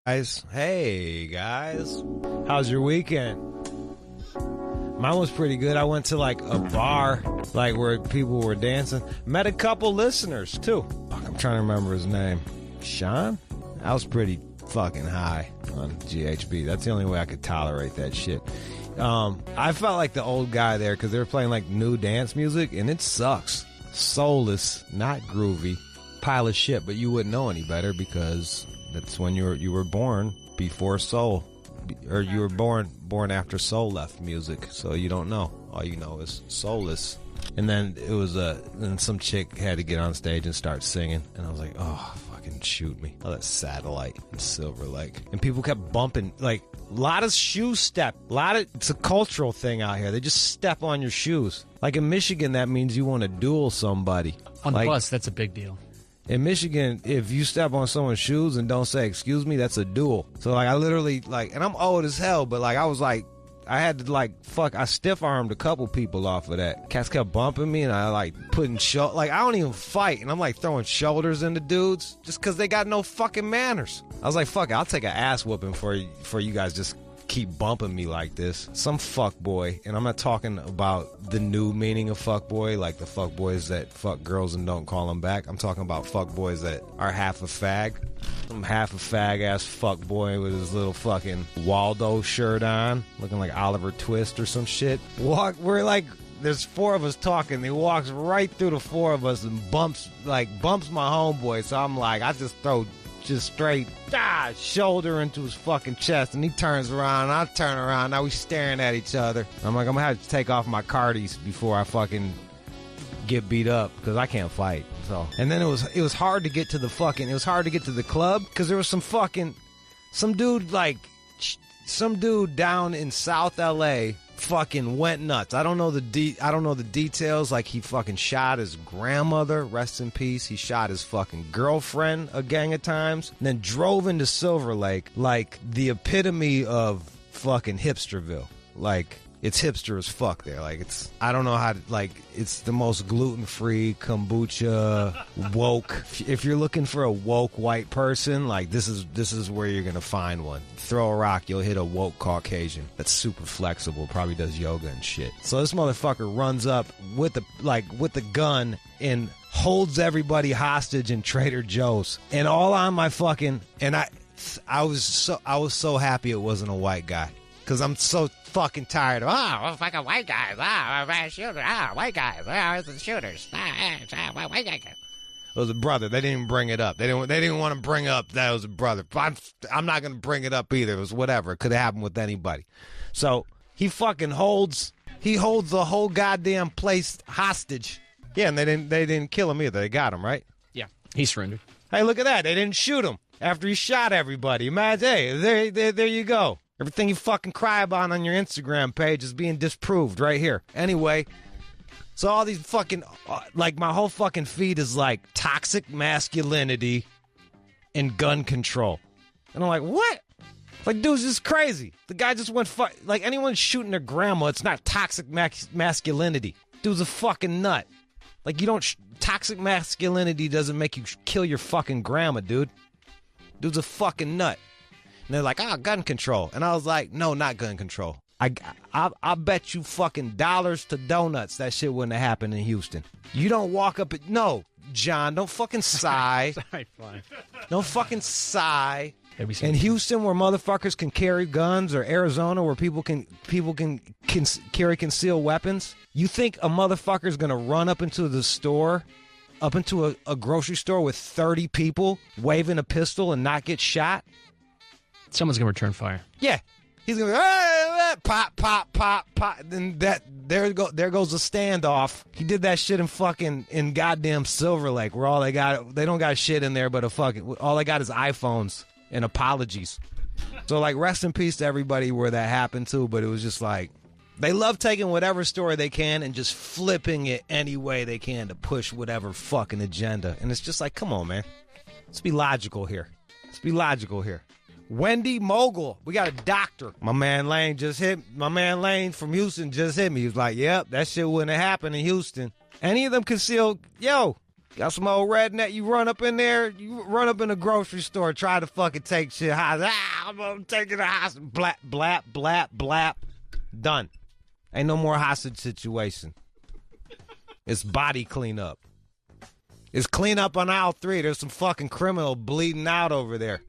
Guys, hey guys, how's your weekend? Mine was pretty good. I went to like a bar, like where people were dancing. Met a couple listeners too. Fuck, I'm trying to remember his name. Sean? I was pretty fucking high on GHB. That's the only way I could tolerate that shit. I felt like the old guy there because they were playing like new dance music and it sucks. Soulless, not groovy. Pile of shit, but you wouldn't know any better because that's when you were born before soul, or you were born after soul left music, so you don't know. All you know is soulless. And then it was then some chick had to get on stage and start singing, and I was like, oh, fucking shoot me. Oh, that Satellite and Silver Lake, and people kept bumping, like a lot of shoe step, it's a cultural thing out here. They just step on your shoes. Like in Michigan, that means you want to duel somebody. On the bus, that's a big deal. In Michigan, if you step on someone's shoes and don't say, excuse me, that's a duel. So, like, I literally, like, and I'm old as hell, but, like, I was, like, I had to, like, I stiff-armed a couple people off of that. Cats kept bumping me, and I, like, like, I don't even fight, and I'm, like, throwing shoulders into dudes just because they got no fucking manners. I was like, fuck it, I'll take an ass-whooping for you guys just keep bumping me like this. Some fuckboy, and I'm not talking about the new meaning of fuckboy, like the fuckboys that fuck girls and don't call them back. I'm talking about fuckboys that are half a fag. Some half a fag ass fuckboy with his little fucking Waldo shirt on, looking like Oliver Twist or some shit. We're like, there's four of us talking. He walks right through the four of us and bumps my homeboy. So I'm like, I just throw straight shoulder into his fucking chest, and he turns around and I turn around. Now we staring at each other. I'm like, I'm gonna have to take off my cardies before I fucking get beat up because I can't fight. So, and then it was hard to get to the club because there was some dude down in South LA fucking went nuts. I don't know the details. Like, he fucking shot his grandmother, rest in peace. He shot his fucking girlfriend a gang of times, and then drove into Silver Lake like the epitome of fucking hipsterville. Like, it's hipster as fuck there. Like, I don't know how to, like, it's the most gluten-free, kombucha, woke. If you're looking for a woke white person, like, this is where you're gonna find one. Throw a rock, you'll hit a woke Caucasian that's super flexible, probably does yoga and shit. So this motherfucker runs up with the gun and holds everybody hostage in Trader Joe's. And all on my fucking, and I was so happy it wasn't a white guy. Because I'm so fucking tired of, fucking white guys, shooters, white guys, the shooters, white guys. It was a brother. They didn't even bring it up. They didn't want to bring up that it was a brother. I'm not going to bring it up either. It was whatever. It could have happened with anybody. So he fucking holds the whole goddamn place hostage. Yeah, and they didn't kill him either. They got him, right? Yeah, he surrendered. Hey, look at that. They didn't shoot him after he shot everybody. Imagine, hey, there you go. Everything you fucking cry about on your Instagram page is being disproved right here. Anyway, so all these fucking, like, my whole fucking feed is like toxic masculinity and gun control. And I'm like, what? Like, dude's just crazy. The guy just went, like, anyone shooting their grandma, it's not toxic masculinity. Dude's a fucking nut. Like, toxic masculinity doesn't make you kill your fucking grandma, dude. Dude's a fucking nut. And they're like, gun control. And I was like, no, not gun control. I bet you fucking dollars to donuts that shit wouldn't have happened in Houston. You don't walk up no, John, don't fucking sigh. Sorry, fine. Don't fucking sigh. In Houston, where motherfuckers can carry guns, or Arizona, where people can carry concealed weapons, you think a motherfucker's gonna run up into the store, up into a grocery store with 30 people waving a pistol and not get shot? Someone's gonna return fire. Yeah, he's gonna go, pop, pop, pop, pop. Then there goes the standoff. He did that shit in goddamn Silver Lake, where they don't got shit in there, but all they got is iPhones and apologies. So, like, rest in peace to everybody where that happened to. But it was just like, they love taking whatever story they can and just flipping it any way they can to push whatever fucking agenda. And it's just like, come on, man, let's be logical here. Wendy Mogel, we got a doctor. My man Lane from Houston just hit me. He was like, yep, that shit wouldn't have happened in Houston. Any of them concealed, Got some old redneck, you run up in there, you run up in a grocery store, try to fucking take shit hostage. I'm gonna take it to hostage. Blap, blap, blap, blap. Done. Ain't no more hostage situation. It's body cleanup. It's cleanup on aisle 3. There's some fucking criminal bleeding out over there.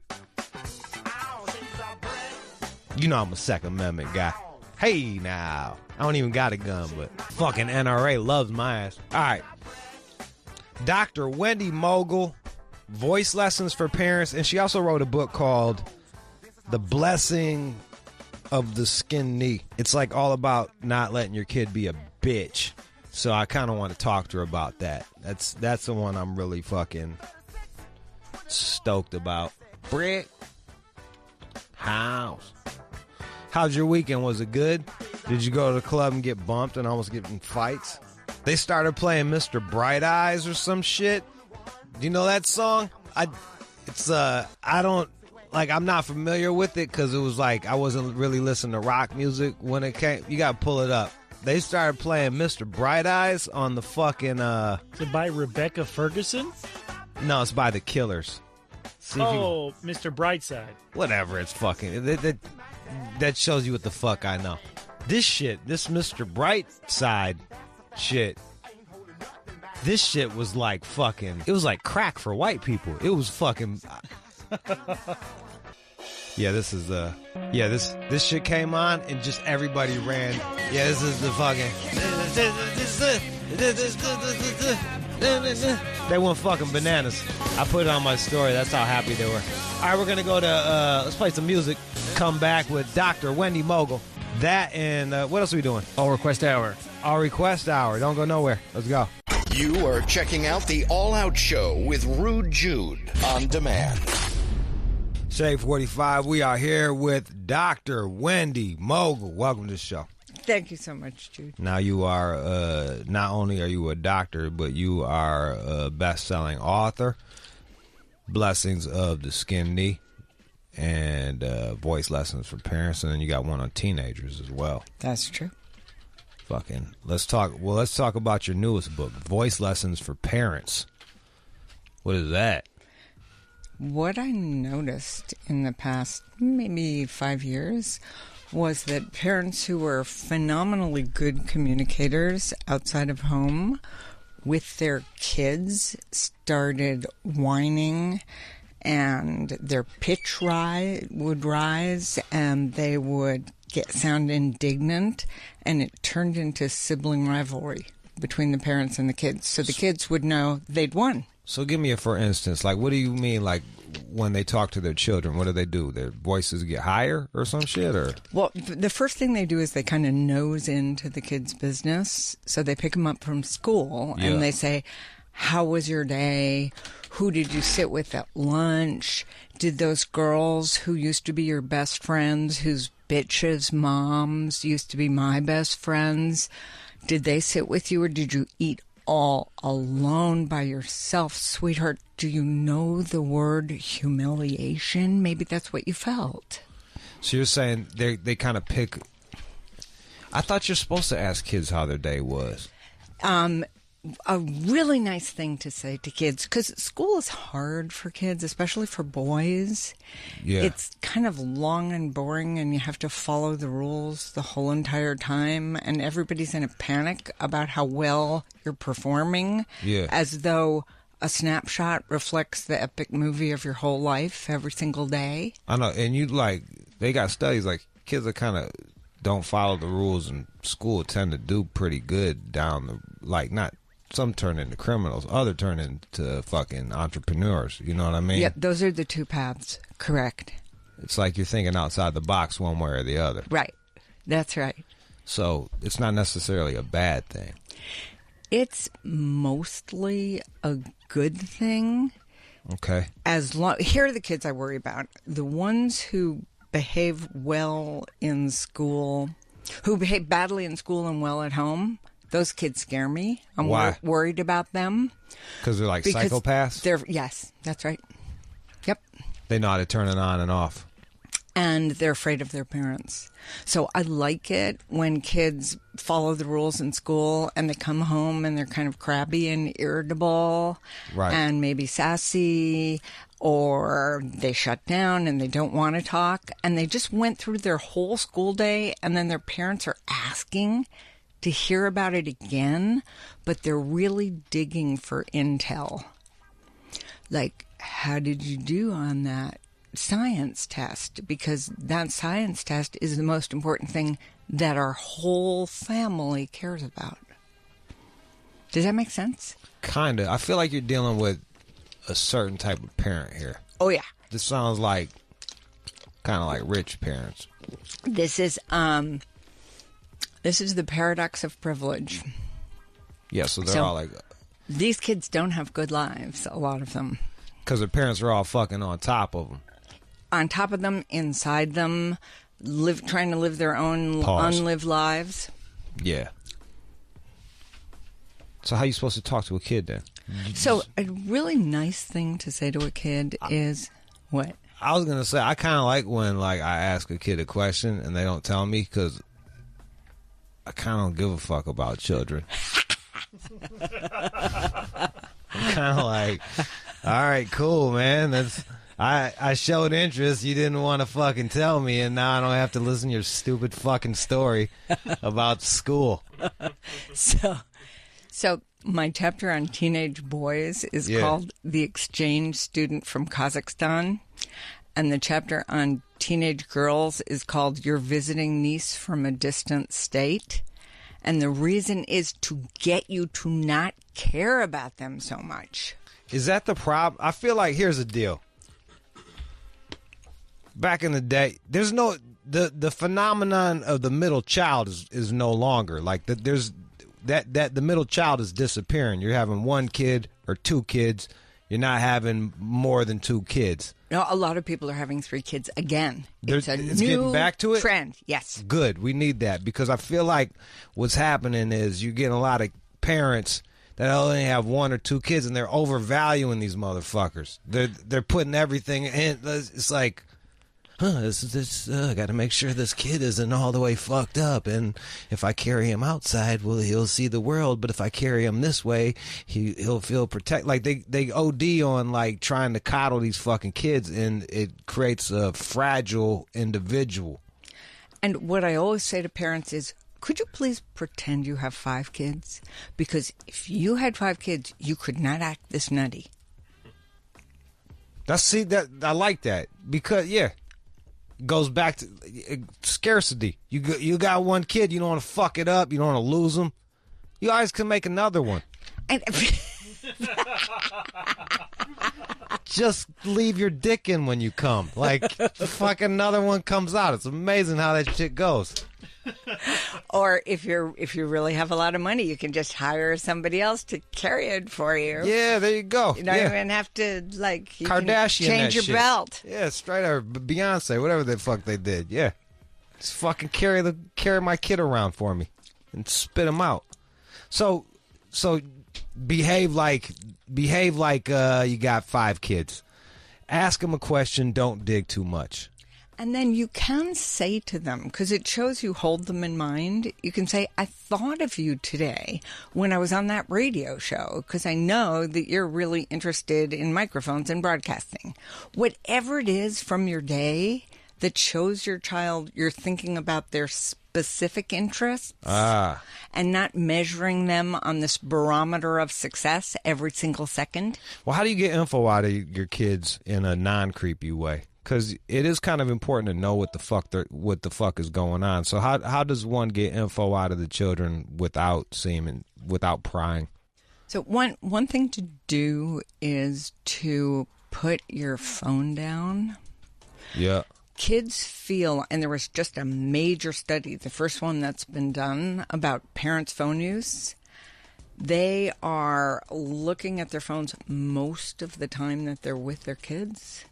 You know I'm a Second Amendment guy. Hey, now. I don't even got a gun, but fucking NRA loves my ass. All right. Dr. Wendy Mogel, voice lessons for parents, and she also wrote a book called The Blessing of the Skin Knee. It's like all about not letting your kid be a bitch. So I kind of want to talk to her about that. That's the one I'm really fucking stoked about. Brick house. How's your weekend? Was it good? Did you go to the club and get bumped and almost get in fights? They started playing Mr. Bright Eyes or some shit. Do you know that song? I'm not familiar with it because it was like I wasn't really listening to rock music when it came. You got to pull it up. They started playing Mr. Bright Eyes on the fucking... Is it by Rebecca Ferguson? No, it's by The Killers. Mr. Brightside. Whatever, it's fucking... That shows you what the fuck I know. This Mr. Brightside shit, this shit was like fucking... It was like crack for white people. It was fucking... Yeah, this is this shit came on and just everybody ran. Yeah, this is the fucking. They went fucking bananas. I put it on my story. That's how happy they were. All right, we're gonna go to let's play some music. Come back with Dr. Wendy Mogel. That and what else are we doing? All request hour. All request hour. Don't go nowhere. Let's go. You are checking out the All Out Show with Rude Jude on demand. Shade 45, we are here with Dr. Wendy Mogel. Welcome to the show. Thank you so much, Jude. Now you are, not only are you a doctor, but you are a best-selling author, Blessings of the Skin Knee, and voice lessons for parents, and then you got one on teenagers as well. That's true. Fucking, let's talk about your newest book, Voice Lessons for Parents. What is that? What I noticed in the past maybe 5 years was that parents who were phenomenally good communicators outside of home with their kids started whining, and their pitch would rise, and they would sound indignant, and it turned into sibling rivalry between the parents and the kids. So the kids would know they'd won. So give me a for instance, like what do you mean like when they talk to their children, what do? Their voices get higher or some shit or? Well, the first thing they do is they kind of nose into the kids' business. So they pick them up from school and they say, how was your day? Who did you sit with at lunch? Did those girls who used to be your best friends, whose bitches' moms used to be my best friends, did they sit with you or did you eat all alone by yourself? Sweetheart, do you know the word humiliation? Maybe that's what you felt. So you're saying they kind of pick... I thought you're supposed to ask kids how their day was. A really nice thing to say to kids, because school is hard for kids, especially for boys. Yeah. It's kind of long and boring, and you have to follow the rules the whole entire time, and everybody's in a panic about how well you're performing, as though a snapshot reflects the epic movie of your whole life every single day. I know, and they got studies, like, kids that kind of don't follow the rules in school tend to do pretty good not... Some turn into criminals, other turn into fucking entrepreneurs. You know what I mean? Yep, those are the two paths. Correct. It's like you're thinking outside the box one way or the other. Right. That's right. So it's not necessarily a bad thing. It's mostly a good thing. Okay. Here are the kids I worry about. The ones who behave well in school, who behave badly in school and well at home. Those kids scare me. I'm worried about them. Because they're like psychopaths? Yes, that's right. Yep. They know how to turn it on and off. and they're afraid of their parents. So I like it when kids follow the rules in school and they come home and they're kind of crabby and irritable, Right. and maybe sassy, or they shut down and they don't want to talk, and they just went through their whole school day, and then their parents are asking to hear about it again, but they're really digging for intel. Like, how did you do on that science test? Because that science test is the most important thing that our whole family cares about. Does that make sense? Kind of. I feel like you're dealing with a certain type of parent here. Oh, yeah. This sounds like kind of like rich parents. This is the paradox of privilege. Yeah, so they're all like... These kids don't have good lives, a lot of them. Because their parents are all fucking on top of them. On top of them, inside them, trying to live their own unlived lives. Yeah. So how are you supposed to talk to a kid then? So a really nice thing to say to a kid is what? I was going to say, I kind of like when like I ask a kid a question and they don't tell me, because I kind of don't give a fuck about children. I'm kind of like, all right, cool, man. I showed interest. You didn't want to fucking tell me, and now I don't have to listen to your stupid fucking story about school. So my chapter on teenage boys is called The Exchange Student from Kazakhstan, and the chapter on teenage girls is called Your Visiting Niece from a Distant State. And the reason is to get you to not care about them so much. Is that the problem? I feel like, here's the deal. Back in the day, there's no... The phenomenon of the middle child is no longer. Like, there's... That the middle child is disappearing. You're having one kid or two kids. You're not having more than two kids. No, a lot of people are having 3 kids again. It's It's new getting back to it? trend. Yes. Good. We need that, because I feel like what's happening is you're getting a lot of parents that only have 1 or 2 kids, and they're overvaluing these motherfuckers. They're putting everything in. It's like, I got to make sure this kid isn't all the way fucked up, and if I carry him outside, well, he'll see the world, but if I carry him this way, he'll feel protected. Like, they OD on, like, trying to coddle these fucking kids, and it creates a fragile individual. And what I always say to parents is, could you please pretend you have 5 kids? Because if you had 5 kids, you could not act this nutty. I like that, because, goes back to scarcity. You got 1 kid, you don't want to fuck it up, you don't want to lose them. You always can make another one. And Just leave your dick in when you come. Like, fucking another one comes out. It's amazing how that shit goes. or if you really have a lot of money, you can just hire somebody else to carry it for you. Yeah, there you go. You don't even have to, like, you can Kardashian change that your shit. belt. Yeah, straight out. Beyonce, whatever the fuck they did. Yeah. Just fucking carry my kid around for me and spit him out. So behave like you got 5 kids. Ask them a question. Don't dig too much. And then you can say to them, because it shows you hold them in mind, you can say, I thought of you today when I was on that radio show, because I know that you're really interested in microphones and broadcasting. Whatever it is from your day that shows your child you're thinking about their specific interests and not measuring them on this barometer of success every single second. Well, how do you get info out of your kids in a non-creepy way? Because it is kind of important to know what the fuck is going on. So how does one get info out of the children without prying? So one thing to do is to put your phone down. Yeah. Kids feel, and there was just a major study, the first one that's been done about parents' phone use. They are looking at their phones most of the time that they're with their kids.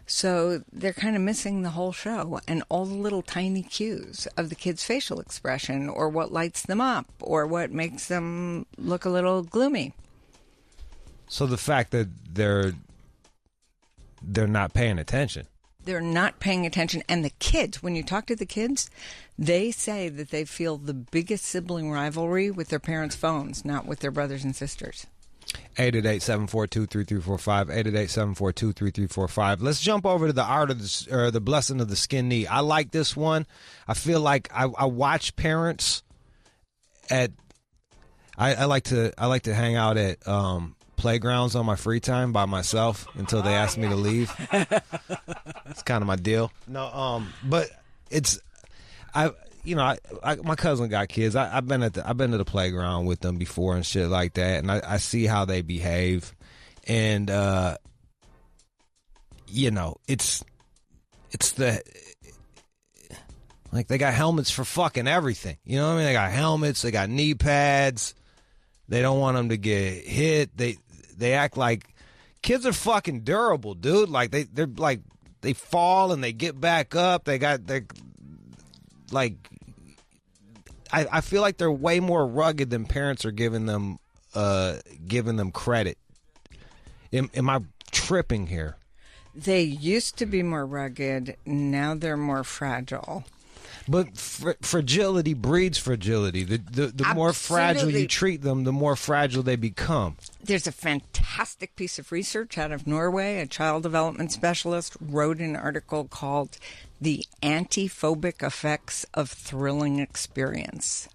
So they're kind of missing the whole show and all the little tiny cues of the kid's facial expression, or what lights them up, or what makes them look a little gloomy. So the fact that they're not paying attention. They're not paying attention. And the kids, when you talk to the kids, they say that they feel the biggest sibling rivalry with their parents' phones, not with their brothers and sisters. 888-742-3345, 888-742-3345. Let's jump over to the art of the blessing of the skin knee. I like this one. I feel like I watch parents at I like to hang out at playgrounds on my free time by myself until they ask me to leave. It's kind of my deal. No, but it's my cousin got kids. I've been to the playground with them before and shit like that, and I see how they behave, and it's the like they got helmets for fucking everything. You know what I mean? They got helmets. They got knee pads. They don't want them to get hit. They act like kids are fucking durable, dude. Like they're like they fall and they get back up. They're like I feel like they're way more rugged than parents are giving them credit. Am I tripping here? They used to be more rugged. Now they're more fragile. But fragility breeds fragility. The more fragile you treat them, the more fragile they become. There's a fantastic piece of research out of Norway. A child development specialist wrote an article called "The Antiphobic Effects of Thrilling Experience."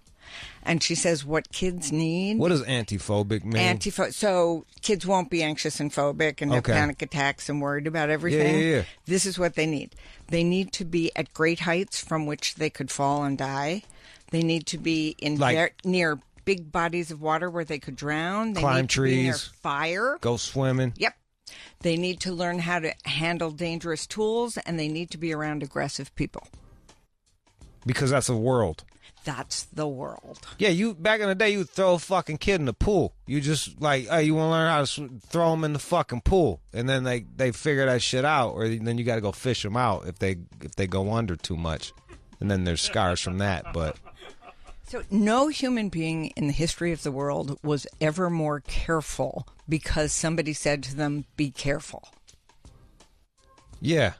And she says what kids need. What does antiphobic mean? So kids won't be anxious and phobic and have panic attacks and worried about everything. Yeah. This is what they need. They need to be at great heights from which they could fall and die. They need to be near big bodies of water where they could drown. They climb need to trees. be near fire. Go swimming. Yep. They need to learn how to handle dangerous tools, and they need to be around aggressive people. Because that's a world. That's the world. Yeah, you back in the day, you would throw a fucking kid in the pool. You just like, hey, you want to learn how to throw them in the fucking pool, and then they figure that shit out, or then you got to go fish them out if they go under too much, and then there's scars from that. But so no human being in the history of the world was ever more careful because somebody said to them, "Be careful." Yeah.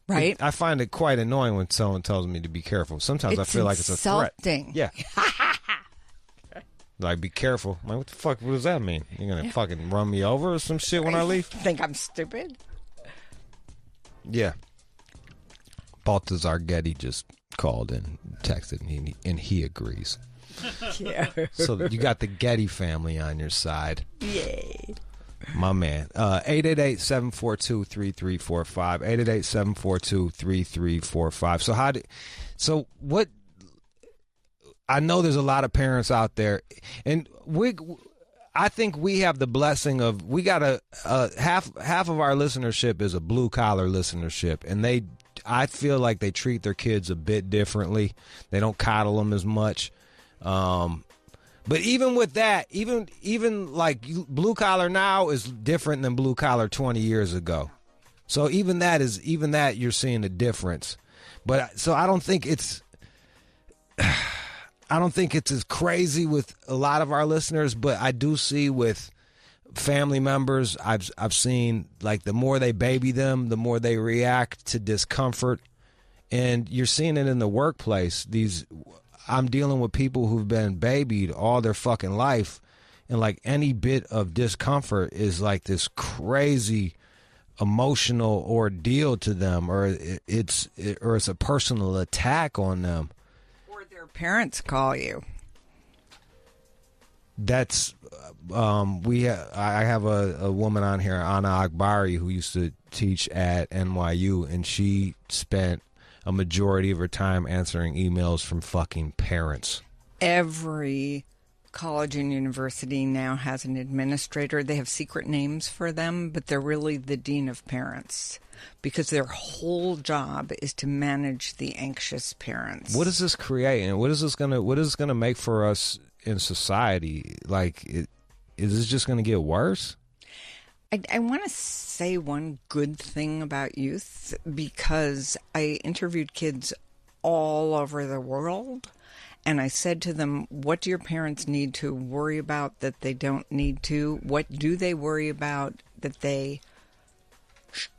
Right? I find it quite annoying when someone tells me to be careful. Sometimes I feel like it's a threat. Yeah. Like, be careful. Like, what the fuck? What does that mean? You're going to fucking run me over or some shit when I leave? Think I'm stupid? Yeah. Baltazar Getty just called and texted me, and he agrees. Yeah. So you got the Getty family on your side. Yay. My man. 888-742-3345. 888-742-3345. So what? I know there's a lot of parents out there, and I think we have the blessing of, we got half of our listenership is a blue collar listenership, and I feel like they treat their kids a bit differently. They don't coddle them as much. But even with that, even like blue collar now is different than blue collar 20 years ago. So even that you're seeing a difference. But so I don't think it's as crazy with a lot of our listeners, but I do see with family members, I've seen, like, the more they baby them, the more they react to discomfort. And you're seeing it in the workplace. I'm dealing with people who've been babied all their fucking life, and like any bit of discomfort is like this crazy emotional ordeal to them, or it's a personal attack on them. Or their parents call you. That's I have a woman on here, Anna Akbari, who used to teach at NYU, and she spent a majority of her time answering emails from fucking parents. Every college and university now has an administrator. They have secret names for them, but they're really the dean of parents, because their whole job is to manage the anxious parents. What does this create, and what is this gonna make for us in society? Like, is this just gonna get worse? I want to say one good thing about youth, because I interviewed kids all over the world, and I said to them, what do your parents need to worry about that they don't need to? What do they worry about that they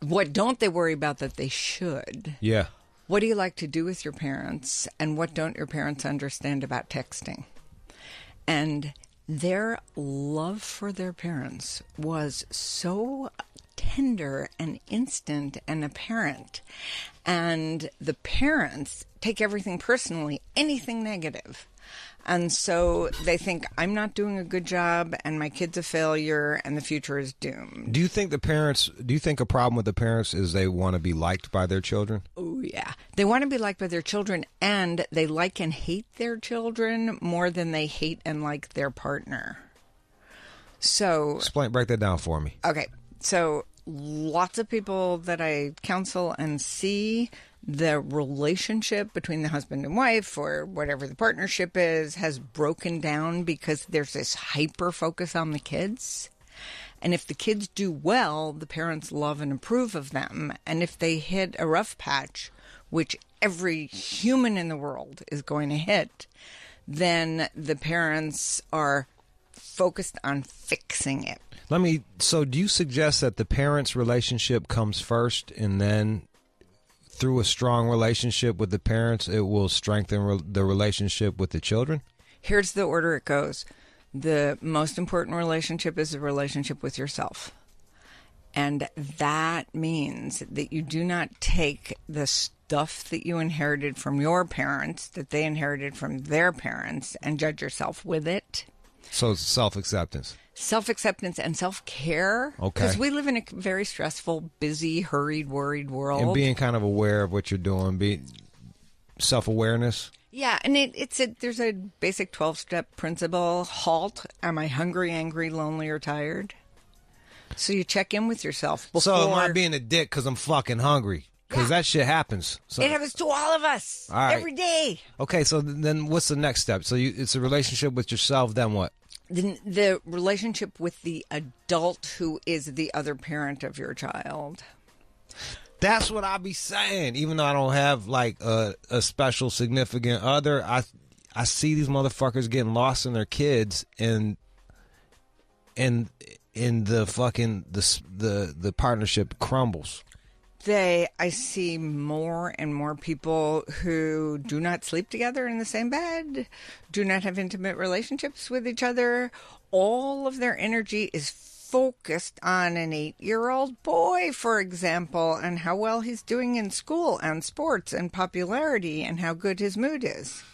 What don't they worry about that they should? Yeah. What do you like to do with your parents? And what don't your parents understand about texting? And their love for their parents was so tender and instant and apparent. And the parents take everything personally, anything negative. And so they think, I'm not doing a good job and my kid's a failure and the future is doomed. Do you think a problem with the parents is they want to be liked by their children? Oh, yeah. They want to be liked by their children, and they like and hate their children more than they hate and like their partner. So, Break that down for me. okay. So lots of people that I counsel and see, the relationship between the husband and wife or whatever the partnership is has broken down because there's this hyper focus on the kids. And if the kids do well, the parents love and approve of them. And if they hit a rough patch, which every human in the world is going to hit, then the parents are focused on fixing it. So do you suggest that the parents' relationship comes first and then through a strong relationship with the parents, it will strengthen the relationship with the children? Here's the order it goes. The most important relationship is the relationship with yourself. And that means that you do not take the stuff that you inherited from your parents, that they inherited from their parents, and judge yourself with it. So it's self-acceptance. Self-acceptance and self-care. Okay. Because we live in a very stressful, busy, hurried, worried world. And being kind of aware of what you're doing, self-awareness. Yeah, and there's a basic 12-step principle. HALT. Am I hungry, angry, lonely, or tired? So you check in with yourself before. So am I being a dick because I'm fucking hungry? Because that shit happens. So, it happens to all of us every day. Okay, so then what's the next step? So it's a relationship with yourself, then what? The relationship with the adult who is the other parent of your child. That's what I be saying. Even though I don't have like a special significant other, I see these motherfuckers getting lost in their kids and in the fucking the partnership crumbles. I see more and more people who do not sleep together in the same bed, do not have intimate relationships with each other. All of their energy is focused on an 8-year-old boy, for example, and how well he's doing in school and sports and popularity and how good his mood is.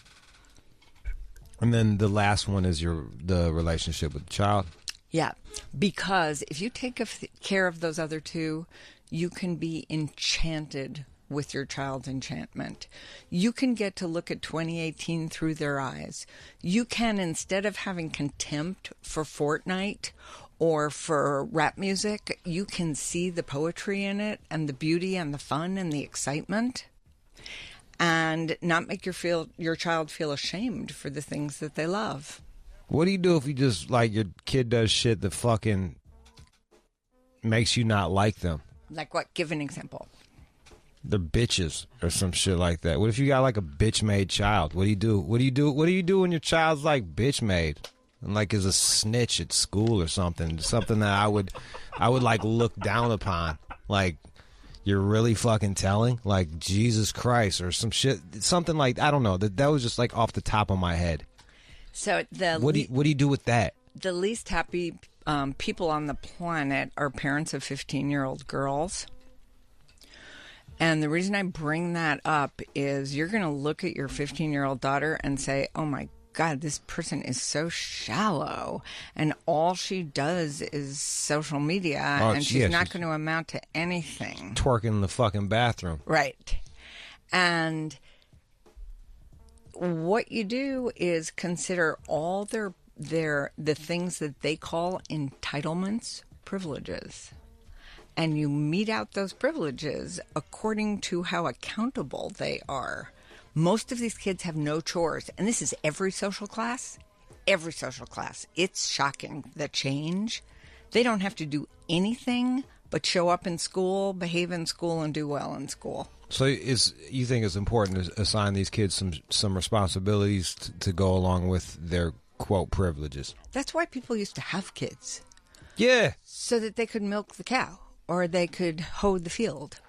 And then the last one is the relationship with the child. Yeah, because if you take care of those other two, you can be enchanted with your child's enchantment. You can get to look at 2018 through their eyes. You can, instead of having contempt for Fortnite or for rap music, you can see the poetry in it and the beauty and the fun and the excitement, and not make your child feel ashamed for the things that they love. What do you do if you just, like, your kid does shit that fucking makes you not like them? Like what? Give an example. They're bitches or some shit like that. What if you got like a bitch-made child? What do you do? What do you do when your child's like bitch-made and like is a snitch at school or something? Something that I would like look down upon. Like, you're really fucking telling? Like, Jesus Christ, or some shit, something like, I don't know. That was just like off the top of my head. So what do you do with that? The least happy people on the planet are parents of 15-year-old girls. And the reason I bring that up is you're going to look at your 15-year-old daughter and say, oh my God, this person is so shallow. And all she does is social media, and she's not going to amount to anything. Twerking in the fucking bathroom. Right. And what you do is consider all the things that they call entitlements, privileges. And you mete out those privileges according to how accountable they are. Most of these kids have no chores. And this is every social class. Every social class. It's shocking, the change. They don't have to do anything but show up in school, behave in school, and do well in school. So you think it's important to assign these kids some responsibilities to go along with their, quote, privileges? That's why people used to have kids. Yeah. So that they could milk the cow. or they could hoe the field.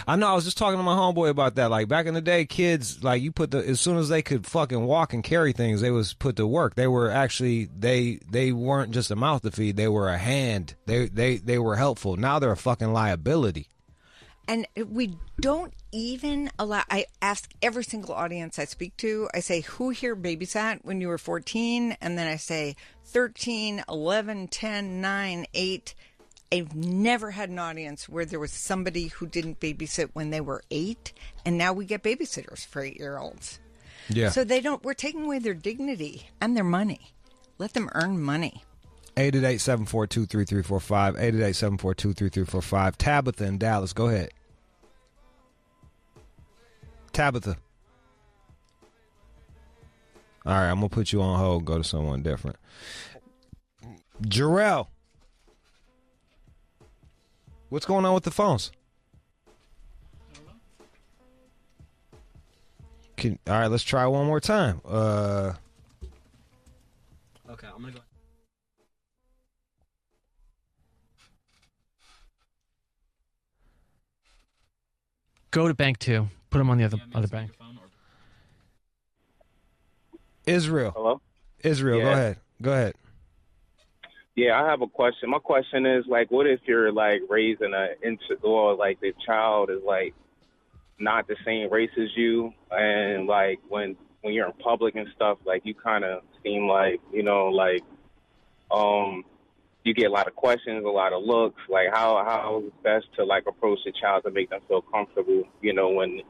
I know. I was just talking to my homeboy about that. Like back in the day, kids, like you put as soon as they could fucking walk and carry things, they was put to work. They were actually they weren't just a mouth to feed. They were a hand. They were helpful. Now they're a fucking liability. And we don't even allow. I ask every single audience I speak to. I say, "Who here babysat when you were 14?" And then I say 13, 11, 10, 9, 8. I've never had an audience where there was somebody who didn't babysit when they were 8, and now we get babysitters for 8-year-olds. Yeah. So we're taking away their dignity and their money. Let them earn money. 888-742-3345. 888-742-3345. Tabitha in Dallas. Go ahead. Tabitha. All right, I'm going to put you on hold and go to someone different. Jarrell. What's going on with the phones? All right, let's try one more time. Okay, I'm going to go. Go to bank 2. Put them on the other bank. Israel. Hello? Israel, Yeah. Go ahead. Yeah, I have a question. My question is, like, what if you're, like, raising or, like, the child is, like, not the same race as you, and, like, when you're in public and stuff, like, you kind of seem like, you know, like, you get a lot of questions, a lot of looks. Like, how is it best to, like, approach the child to make them feel comfortable, when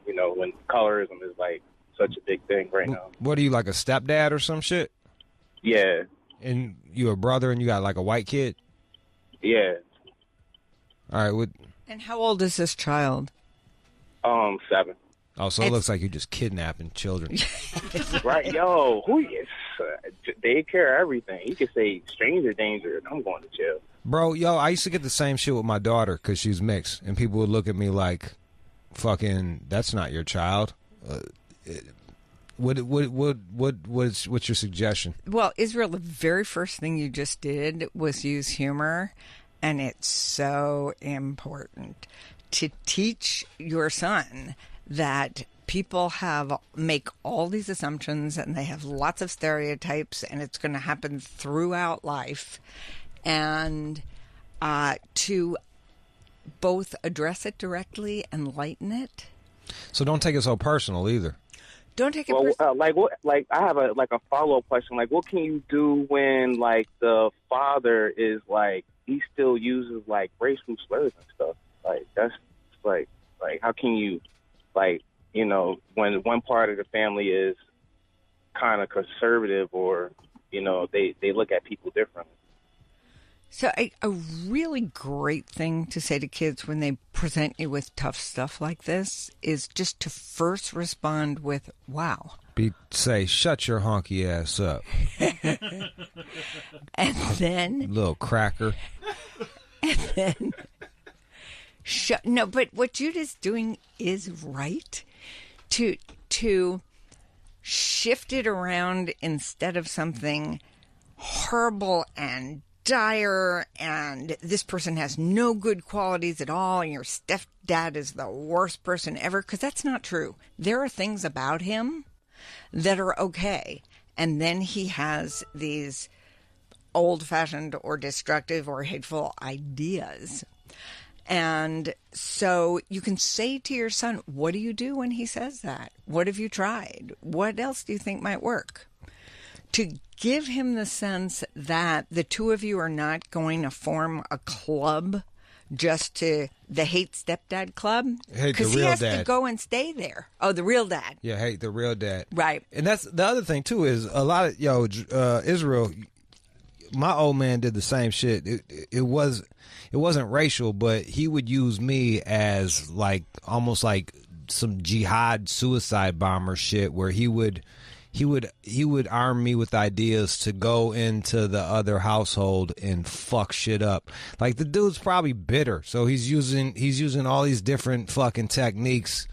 colorism is, like, such a big thing right now? What are you, like a stepdad or some shit? Yeah. And you a brother and you got like a white kid? Yeah. All right. And how old is this child? 7. Oh, so it looks like you're just kidnapping children. Right, yo, they care everything. You can say stranger danger, and I'm going to jail. Bro, yo, I used to get the same shit with my daughter because she's mixed, and people would look at me like, "Fucking, that's not your child." What's your suggestion? Well, Israel, the very first thing you just did was use humor, and it's so important to teach your son that people make all these assumptions and they have lots of stereotypes, and it's going to happen throughout life, and to both address it directly and lighten it. So don't take it so personal either. Don't take it personal. I have a follow-up question. Like, what can you do when, like, the father is, like, he still uses, like, racial slurs and stuff? Like, that's, like how can you, like, when one part of the family is kind of conservative or, they look at people differently. So a really great thing to say to kids when they present you with tough stuff like this is just to first respond with, wow. Say, shut your honky ass up. And then... Little cracker. And then... No, but what Jude is doing is right. To shift it around instead of something horrible and dire and this person has no good qualities at all and your stepdad is the worst person ever, because that's not true. There are things about him that are okay, and then he has these old-fashioned or destructive or hateful ideas. And so you can say to your son, what do you do when he says that? What have you tried? What else do you think might work? To give him the sense that the two of you are not going to form a club just to the hate stepdad club. Because he has to go and stay there. Oh, the real dad. Yeah, hate the real dad. Right. And that's the other thing, too, is a lot of, Israel, my old man did the same shit. It wasn't racial, but he would use me as like almost like some jihad suicide bomber shit where he would arm me with ideas to go into the other household and fuck shit up. Like the dude's probably bitter, so he's using all these different fucking techniques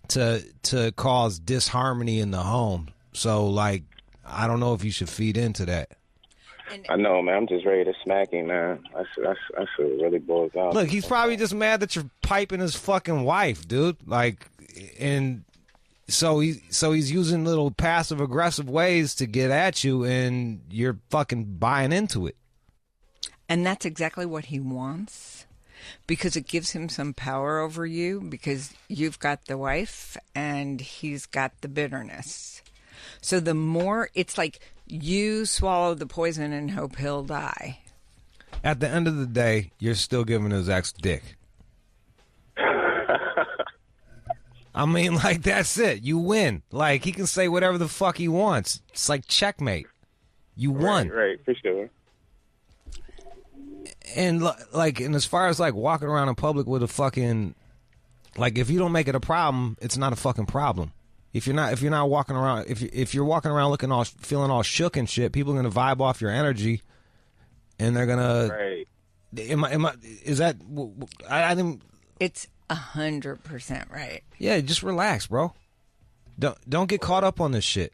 to cause disharmony in the home. So like I don't know if you should feed into that. I know, man. I'm just ready to smack him, man. I should really boils out. Look, he's probably just mad that you're piping his fucking wife, dude. Like, and so he's using little passive aggressive ways to get at you, and you're fucking buying into it. And that's exactly what he wants, because it gives him some power over you, because you've got the wife and he's got the bitterness. So the more, it's like you swallow the poison and hope he'll die. At the end of the day, you're still giving his ex dick. I mean, like, that's it. You win. Like, he can say whatever the fuck he wants. It's like checkmate. You won. Right, for sure. And like, and as far as like walking around in public with a fucking, like, if you don't make it a problem, it's not a fucking problem. If you're not walking around, if you're walking around looking all, feeling all shook and shit, people are gonna vibe off your energy, and they're gonna. Right. Is that? I didn't. It's 100% right. Yeah, just relax, bro. Don't get caught up on this shit.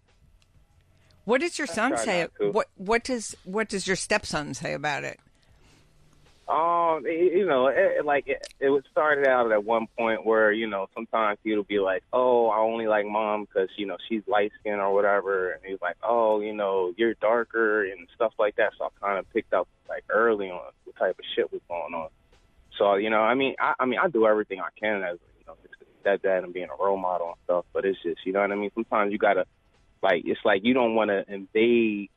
What does your son try say? not to. What does your stepson say about it? You know, it was started out at one point where, you know, sometimes he'll be like, oh, I only like mom because, you know, she's light skinned or whatever. And he's like, oh, you know, you're darker and stuff like that. So I kind of picked up like early on what type of shit was going on. So, you know, I mean, I do everything I can as, you know, that dad and being a role model and stuff. But it's just, you know what I mean? Sometimes you got to, like, it's like you don't want to invade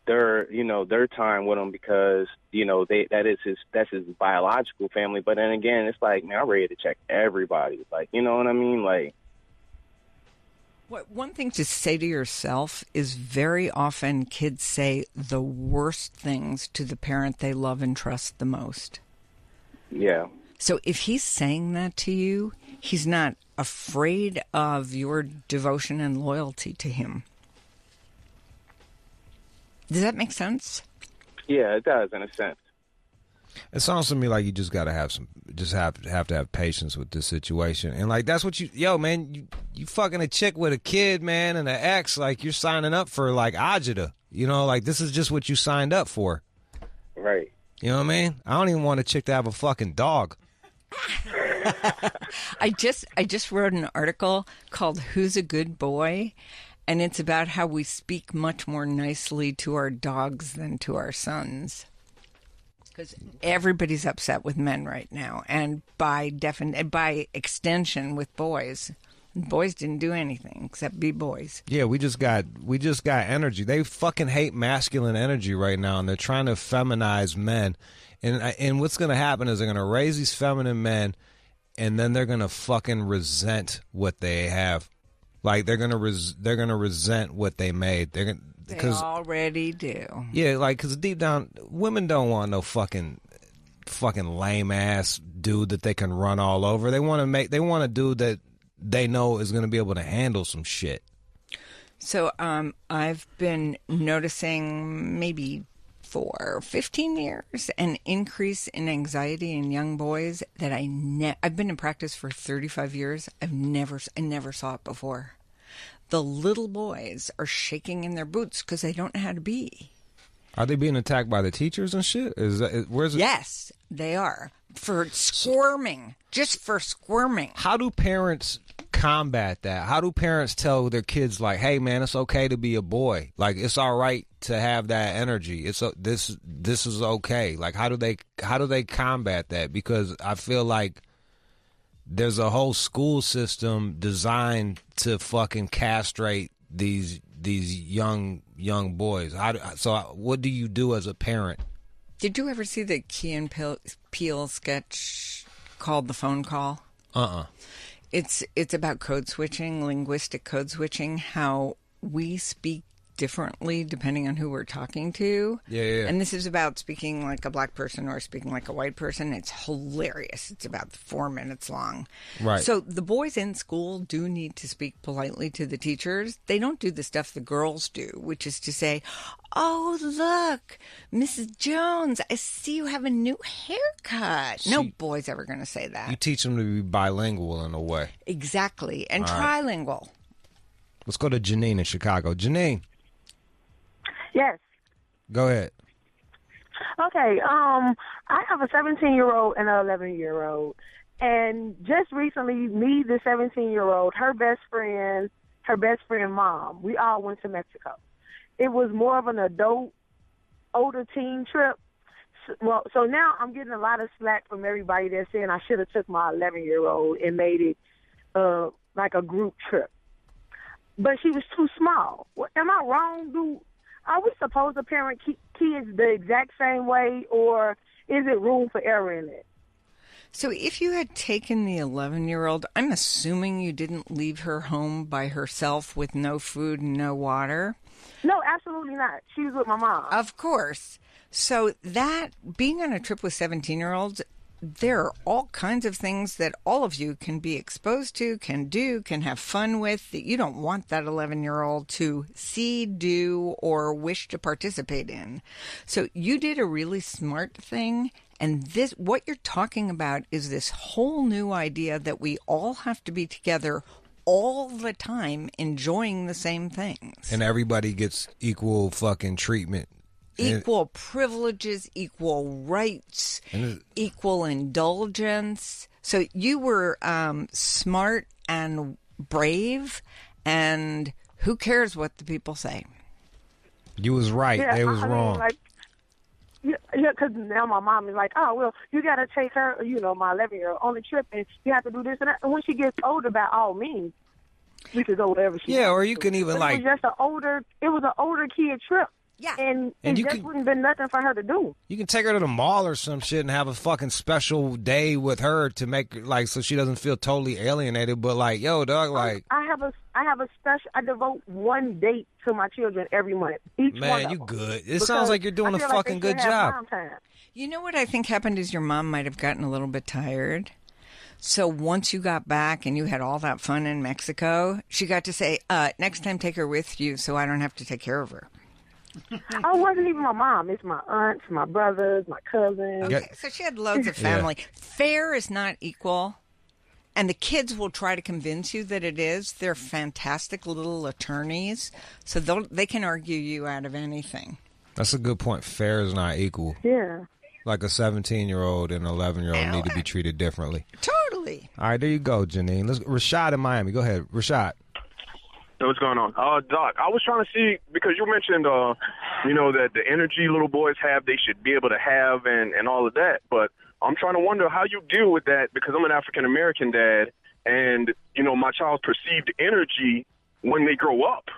their time with him because, you know, that's his biological family. But then again, it's like, man, I'm ready to check everybody. Like, you know what I mean? Like, one thing to say to yourself is very often kids say the worst things to the parent they love and trust the most. yeah. So if he's saying that to you, he's not afraid of your devotion and loyalty to him. Does that make sense? Yeah, it does in a sense. It sounds to me like you just gotta have to have patience with this situation, and like that's what man, you fucking a chick with a kid, man, and an ex, like you're signing up for like Ajita, you know, like this is just what you signed up for, Right. you know what I mean? I don't even want a chick to have a fucking dog. I just wrote an article called "Who's a Good Boy?" and it's about how we speak much more nicely to our dogs than to our sons. Because everybody's upset with men right now, and by extension with boys. Boys didn't do anything except be boys. Yeah, we just got energy. They fucking hate masculine energy right now, and they're trying to feminize men. And what's going to happen is they're going to raise these feminine men, and then they're going to fucking resent what they have. Like they're gonna resent what they made. They already do. Yeah, like because deep down, women don't want no fucking lame ass dude that they can run all over. They want a dude that they know is gonna be able to handle some shit. So I've been noticing maybe for 15 years an increase in anxiety in young boys that I've been in practice for 35 years. I never saw it before. The little boys are shaking in their boots because they don't know how to be. Are they being attacked by the teachers and shit? Where's it? Yes, they are. For squirming. Just for squirming. How do parents combat that? How do parents tell their kids, like, hey, man, it's okay to be a boy. Like, it's all right to have that energy. This is okay. Like, how do they combat that? Because I feel like there's a whole school system designed to fucking castrate these young boys. So what do you do as a parent? Did you ever see the Key and Peele sketch called The Phone Call? It's about code switching, linguistic code switching, how we speak differently depending on who we're talking to. Yeah. And this is about speaking like a black person or speaking like a white person. It's hilarious. It's about 4 minutes long. Right. So the boys in school do need to speak politely to the teachers. They don't do the stuff the girls do, which is to say, oh, look, Mrs. Jones, I see you have a new haircut. No boy's ever going to say that. You teach them to be bilingual in a way. Exactly. And trilingual. Let's go to Janine in Chicago. Janine. Yes. Go ahead. Okay, I have a 17-year-old and an 11-year-old. And just recently, me, the 17-year-old, her best friend mom, we all went to Mexico. It was more of an adult, older teen trip. So now I'm getting a lot of slack from everybody that's saying I should have took my 11-year-old and made it like a group trip. But she was too small. Am I wrong? Are we supposed to parent kids the exact same way, or is it room for error in it? So if you had taken the 11-year-old, I'm assuming you didn't leave her home by herself with no food and no water? No, absolutely not. She was with my mom. Of course. So that, being on a trip with 17-year-olds, there are all kinds of things that all of you can be exposed to, can do, can have fun with, that you don't want that 11-year-old to see, do, or wish to participate in. So you did a really smart thing. And this, what you're talking about is this whole new idea that we all have to be together all the time enjoying the same things. And everybody gets equal fucking treatment. Equal privileges, equal rights, equal indulgence. So you were smart and brave, and who cares what the people say? You was right. Yeah, they was wrong. Yeah, because now my mom is like, oh, well, you got to take her, my 11-year-old on the trip, and you have to do this and that. And when she gets older, by all means, we could go wherever she wants. Or you can even but it was an older kid trip. Yeah. And it just wouldn't been nothing for her to do. You can take her to the mall or some shit and have a fucking special day with her to make, like, so she doesn't feel totally alienated. But, like, yo, dog, like... I have a special... I devote one date to my children every month. Each one Man, of you them. good. It sounds like you're doing a fucking good job. You know what I think happened is your mom might have gotten a little bit tired. So once you got back and you had all that fun in Mexico, she got to say, next time take her with you so I don't have to take care of her. Oh, it wasn't even my mom. It's my aunts, my brothers, my cousins. Okay, so she had loads of family. Yeah. Fair is not equal, and the kids will try to convince you that it is. They're fantastic little attorneys, so they can argue you out of anything. That's a good point. Fair is not equal. Yeah. Like a 17-year-old and an 11-year-old need to be treated differently. Totally. All right, there you go, Janine. Rashad in Miami. Go ahead, Rashad. What's going on? Doc, I was trying to see, because you mentioned, that the energy little boys have, they should be able to have and all of that. But I'm trying to wonder how you deal with that, because I'm an African-American dad, and, my child's perceived energy when they grow up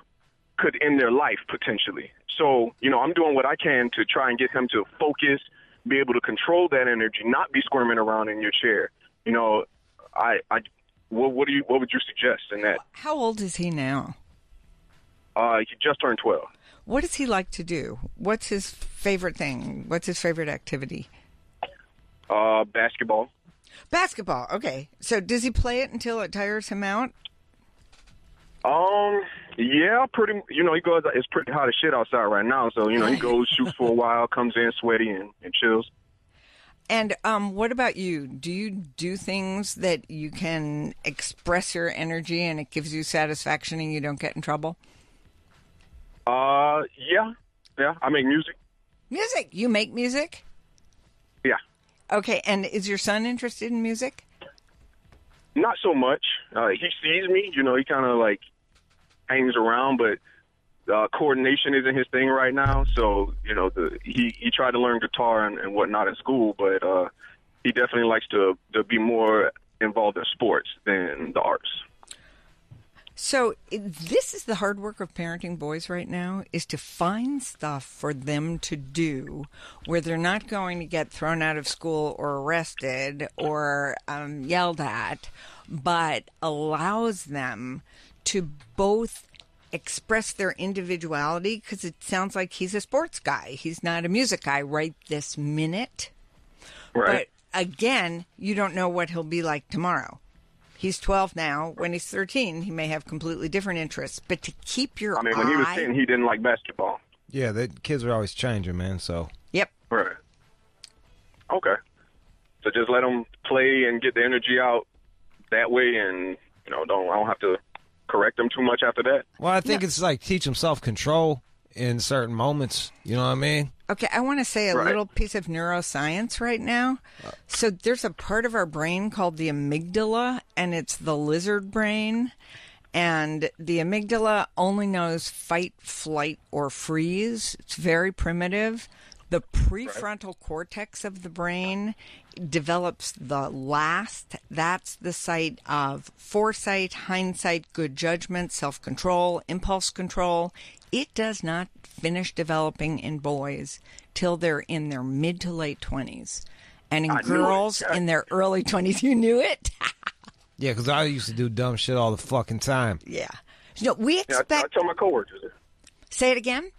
could end their life potentially. So, I'm doing what I can to try and get him to focus, be able to control that energy, not be squirming around in your chair. What would you suggest in that? How old is he now? He just turned 12. What does he like to do? What's his favorite thing? What's his favorite activity? Basketball. Basketball. Okay. So does he play it until it tires him out? Yeah, pretty. He goes. It's pretty hot as shit outside right now. So he goes, shoots for a while, comes in sweaty and chills. And what about you? Do you do things that you can express your energy and it gives you satisfaction and you don't get in trouble? Yeah. I make music. Music? You make music? Yeah. Okay, and is your son interested in music? Not so much. He sees me. He kind of like hangs around, but coordination isn't his thing right now. So, he tried to learn guitar and whatnot in school, but he definitely likes to be more involved in sports than the arts. So this is the hard work of parenting boys right now, is to find stuff for them to do where they're not going to get thrown out of school or arrested or yelled at, but allows them to both express their individuality, because it sounds like he's a sports guy. He's not a music guy right this minute. Right. But again, you don't know what he'll be like tomorrow. He's 12 now. When he's 13, he may have completely different interests. But to keep your when he was 10, he didn't like basketball. Yeah, the kids are always changing, man, so. Yep. Right. Okay. So just let him play and get the energy out that way, and, I don't have to correct him too much after that. Well, I think it's like teach him self-control. in certain moments. You know what I mean? Okay, I want to say a little piece of neuroscience right now. So there's a part of our brain called the amygdala, and it's the lizard brain. And the amygdala only knows fight, flight, or freeze. It's very primitive. The prefrontal cortex of the brain develops the last. That's the site of foresight, hindsight, good judgment, self-control, impulse control. It does not finish developing in boys till they're in their mid to late 20s. And in girls in their early 20s, you knew it? Yeah, because I used to do dumb shit all the fucking time. Yeah. No, we expect... I tell my coworkers. Say it again?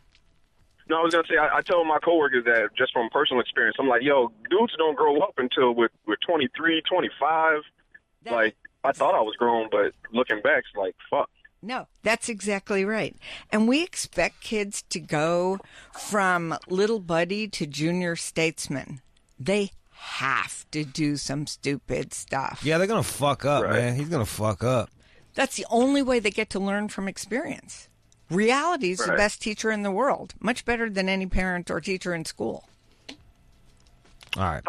No, I was going to say, I tell my coworkers that just from personal experience. I'm like, yo, dudes don't grow up until we're 23, 25. I thought I was grown, but looking back, it's like, fuck. No, that's exactly right. And we expect kids to go from little buddy to junior statesman. They have to do some stupid stuff. Yeah, they're going to fuck up, man. He's going to fuck up. That's the only way they get to learn from experience. Reality is the best teacher in the world, much better than any parent or teacher in school. All right.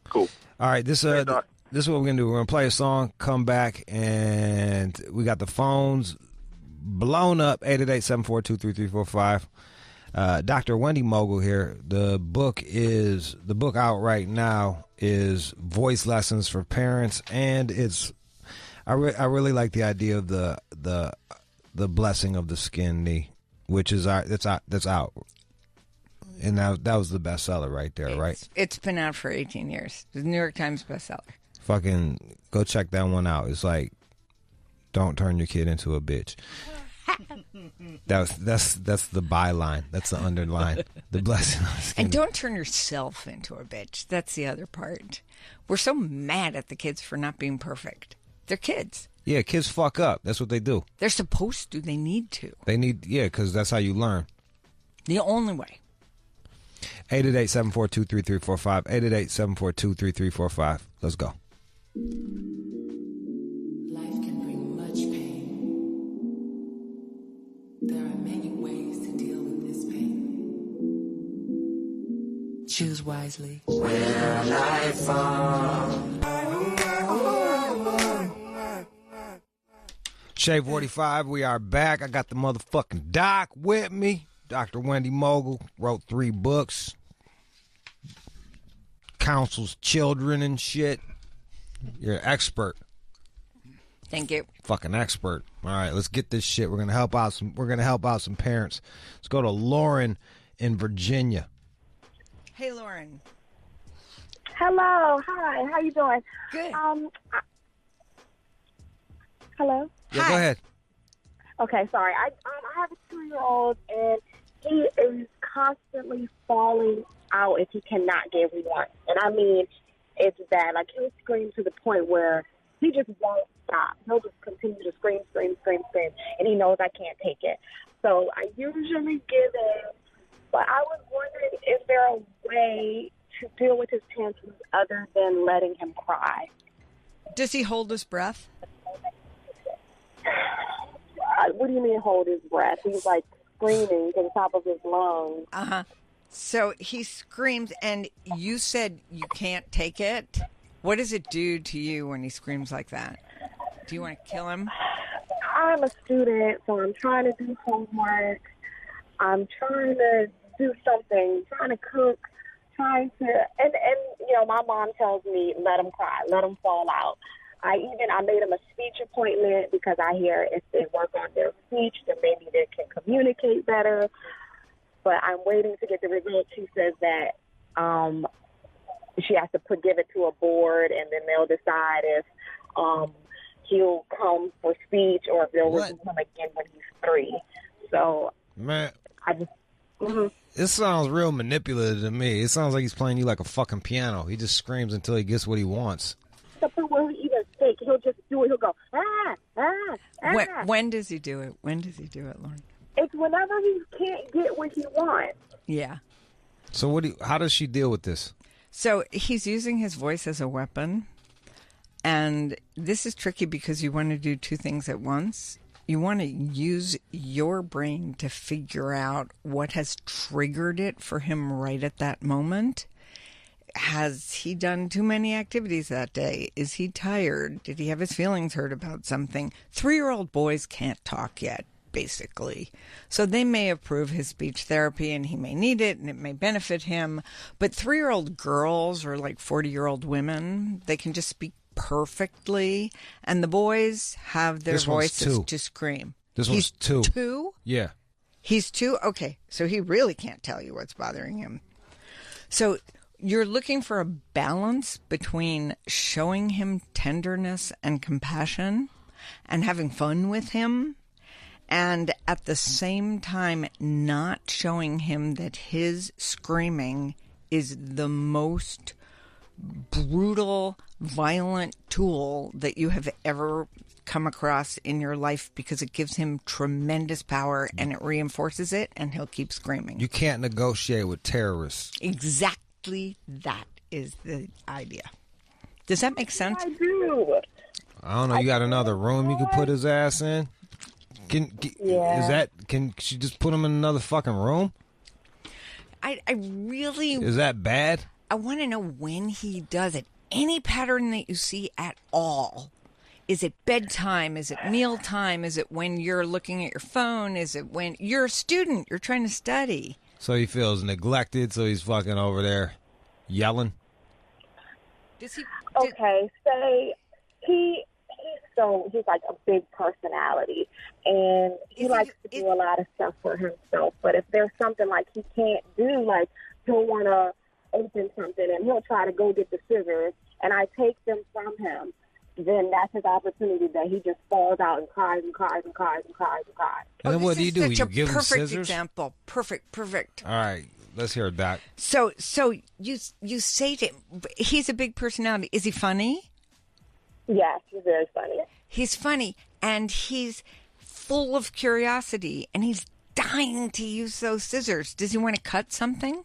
Cool. All right, this is what we're going to do. We're going to play a song, come back, and we got the phones blown up, 888-742-3345. Dr. Wendy Mogel here. The book out right now is Voice Lessons for Parents, and I really like the idea of the blessing of the skin knee, which is that's out. And that was the bestseller right there, right? It's been out for 18 years. The New York Times bestseller. Fucking go check that one out. It's like, don't turn your kid into a bitch. That's the byline. That's the underline. The blessing of the skin. And don't turn yourself into a bitch. That's the other part. We're so mad at the kids for not being perfect. They're kids. Yeah, kids fuck up. That's what they do. They're supposed to. They need to. Because that's how you learn. The only way. 888-742-3345. 888-742-3345. Let's go. Life can bring much pain. There are many ways to deal with this pain. Choose wisely. When I fall. Shave 45, we are back. I got the motherfucking doc with me. Dr. Wendy Mogel wrote 3 books. Counsels children and shit. You're an expert. Thank you. Fucking expert. All right, let's get this shit. We're gonna help out some parents. Let's go to Lauren in Virginia. Hey, Lauren. Hello. Hi. How you doing? Good. Hello. Yeah, go ahead. Okay, sorry. I have a 2-year-old, and he is constantly falling out if he cannot get what he wants. And I mean, it's bad. Like, he'll scream to the point where he just won't stop. He'll just continue to scream, and he knows I can't take it. So I usually give in, but I was wondering, is there a way to deal with his tantrums other than letting him cry? Does he hold his breath? What do you mean hold his breath? He's like screaming to the top of his lungs. Uh-huh. So he screams, and you said you can't take it. What does it do to you when he screams like that? Do you want to kill him? I'm a student, so I'm trying to do homework. I'm trying to do something, trying to cook, and you know, my mom tells me, let him cry, let him fall out. I made him a speech appointment because I hear if they work on their speech, then maybe they can communicate better. But I'm waiting to get the results. She says that she has to give it to a board, and then they'll decide if he'll come for speech or if they'll remove him again when he's 3. So, man, I just... Mm-hmm. This sounds real manipulative to me. It sounds like he's playing you like a fucking piano. He just screams until he gets what he wants. The point where he even speak, he'll just do it. He'll go, When does he do it? When does he do it, Lauren? It's whenever he can't get what he wants. Yeah. So how does she deal with this? So he's using his voice as a weapon. And this is tricky because you want to do 2 things at once. You want to use your brain to figure out what has triggered it for him right at that moment. Has he done too many activities that day? Is he tired? Did he have his feelings hurt about something? 3-year-old boys can't talk yet, basically. So they may approve his speech therapy and he may need it and it may benefit him. But 3-year-old girls or like 40-year-old women, they can just speak perfectly. And the boys have their voices to scream. This one's 2. 2? Yeah. He's 2? Okay. So he really can't tell you what's bothering him. So you're looking for a balance between showing him tenderness and compassion and having fun with him, and at the same time not showing him that his screaming is the most brutal, violent tool that you have ever come across in your life, because it gives him tremendous power and it reinforces it, and he'll keep screaming. You can't negotiate with terrorists. Exactly. That is the idea. Does that make sense? I do. I don't know. You got another room you can put his ass in? Yeah. Can she just put him in another fucking room? I really... Is that bad? I want to know when he does it. Any pattern that you see at all. Is it bedtime? Is it mealtime? Is it when you're looking at your phone? Is it when you're a student, you're trying to study? So he feels neglected, so he's fucking over there yelling? Does he... Okay, say he's like a big personality, and he likes to do a lot of stuff for himself. But if there's something like he can't do, like he'll want to open something and he'll try to go get the scissors, and I take them from him, then that's his opportunity that he just falls out and cries and cries and cries and cries and cries. And then what do? You give him perfect scissors? Example. Perfect. All right, let's hear it, Doc. So you say to him, he's a big personality. Is he funny? Yes, he's very funny. He's funny, and he's full of curiosity, and he's dying to use those scissors. Does he want to cut something?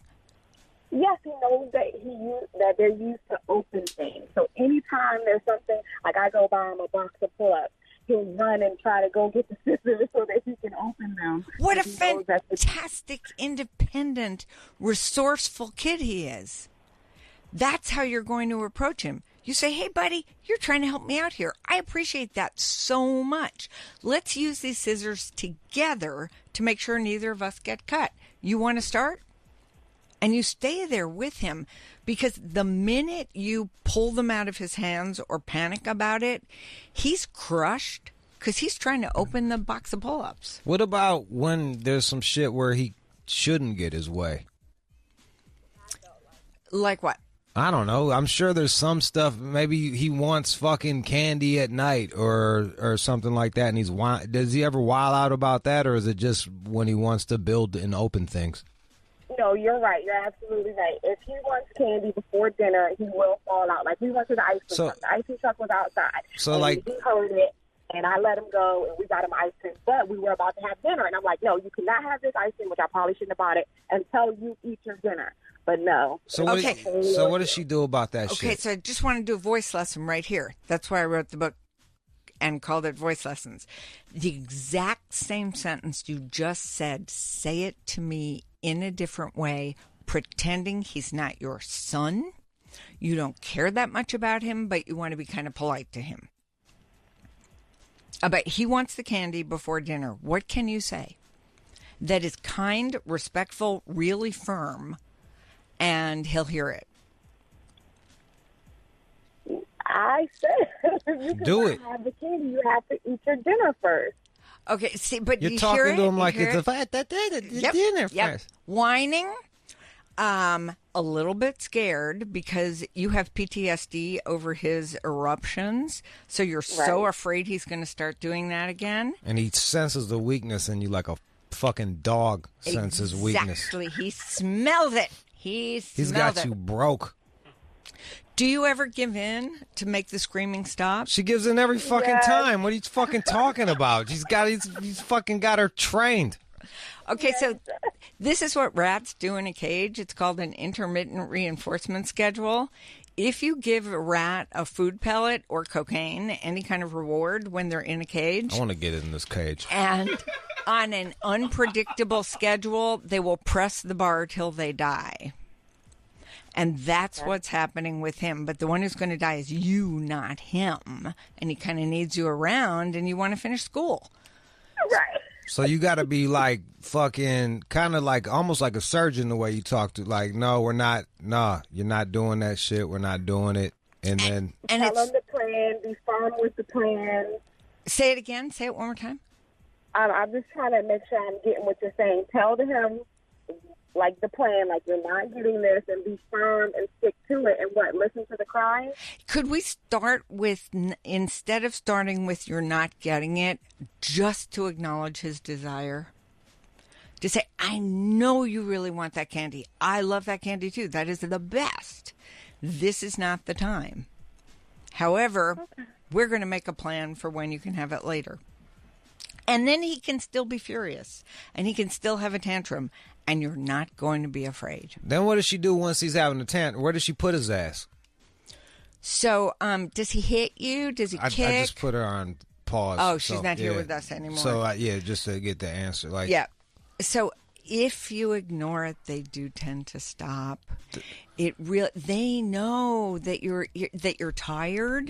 Yes, he knows that they're used to open things. So anytime there's something, like I go buy him a box of pull-ups, he'll run and try to go get the scissors so that he can open them. What a fantastic, independent, resourceful kid he is. That's how you're going to approach him. You say, hey, buddy, you're trying to help me out here. I appreciate that so much. Let's use these scissors together to make sure neither of us get cut. You want to start? And you stay there with him, because the minute you pull them out of his hands or panic about it, he's crushed because he's trying to open the box of pull-ups. What about when there's some shit where he shouldn't get his way? Like what? I don't know. I'm sure there's some stuff. Maybe he wants fucking candy at night or something like that. And does he ever wild out about that, or is it just when he wants to build and open things? No, you're right. You're absolutely right. If he wants candy before dinner, he will fall out. Like, we went to the ice cream truck. The ice cream truck was outside. So, and like, he heard it, and I let him go, and we got him ice cream. But we were about to have dinner, and I'm like, no, you cannot have this ice cream, which I probably shouldn't have bought it, until you eat your dinner. But no. So what does she do about that shit? Okay, so I just want to do a voice lesson right here. That's why I wrote the book and called it Voice Lessons. The exact same sentence you just said, say it to me in a different way, pretending he's not your son. You don't care that much about him, but you want to be kind of polite to him. But he wants the candy before dinner. What can you say that is kind, respectful, really firm, and he'll hear it? I said, you do have the candy. You have to eat your dinner first. Okay, see, but you're you talking hear it? to him like You hear it's dinner first. Whining, a little bit scared because you have PTSD over his eruptions, so you're so afraid he's going to start doing that again. And he senses the weakness in you like a fucking dog senses weakness. Exactly. He smells it. He's got you broke. Do you ever give in to make the screaming stop? She gives in every fucking time. What are you fucking talking about? He's fucking got her trained. Okay, so this is what rats do in a cage. It's called an intermittent reinforcement schedule. If you give a rat a food pellet or cocaine, any kind of reward when they're in a cage, I want to get in this cage. and on an unpredictable schedule, they will press the bar till they die. And that's what's happening with him. But the one who's going to die is you, not him. And he kind of needs you around, and you want to finish school. Right. So you got to be like fucking kind of like almost like a surgeon the way you talk to like, no, we're not. No, you're not doing that shit. We're not doing it. And then Tell them the plan. Be firm with the plan. Say it again. Say it one more time. I'm just trying to make sure I'm getting what you're saying. Tell him, like, the plan, like, you're not getting this, and be firm and stick to it. And what, listen to the crying? Could we start with, instead of starting with you're not getting it, just to acknowledge his desire? To say, I know you really want that candy. I love that candy too. That is the best. This is not the time. However, we're going to make a plan for when you can have it later. And then he can still be furious, and he can still have a tantrum, and you're not going to be afraid. Then what does she do once he's having a tantrum? Where does she put his ass? So, does he hit you? Does he kick? I just put her on pause. Oh, she's not here with us anymore. So, just to get the answer. Like, yeah. So, if you ignore it, they do tend to stop. They know that you're tired,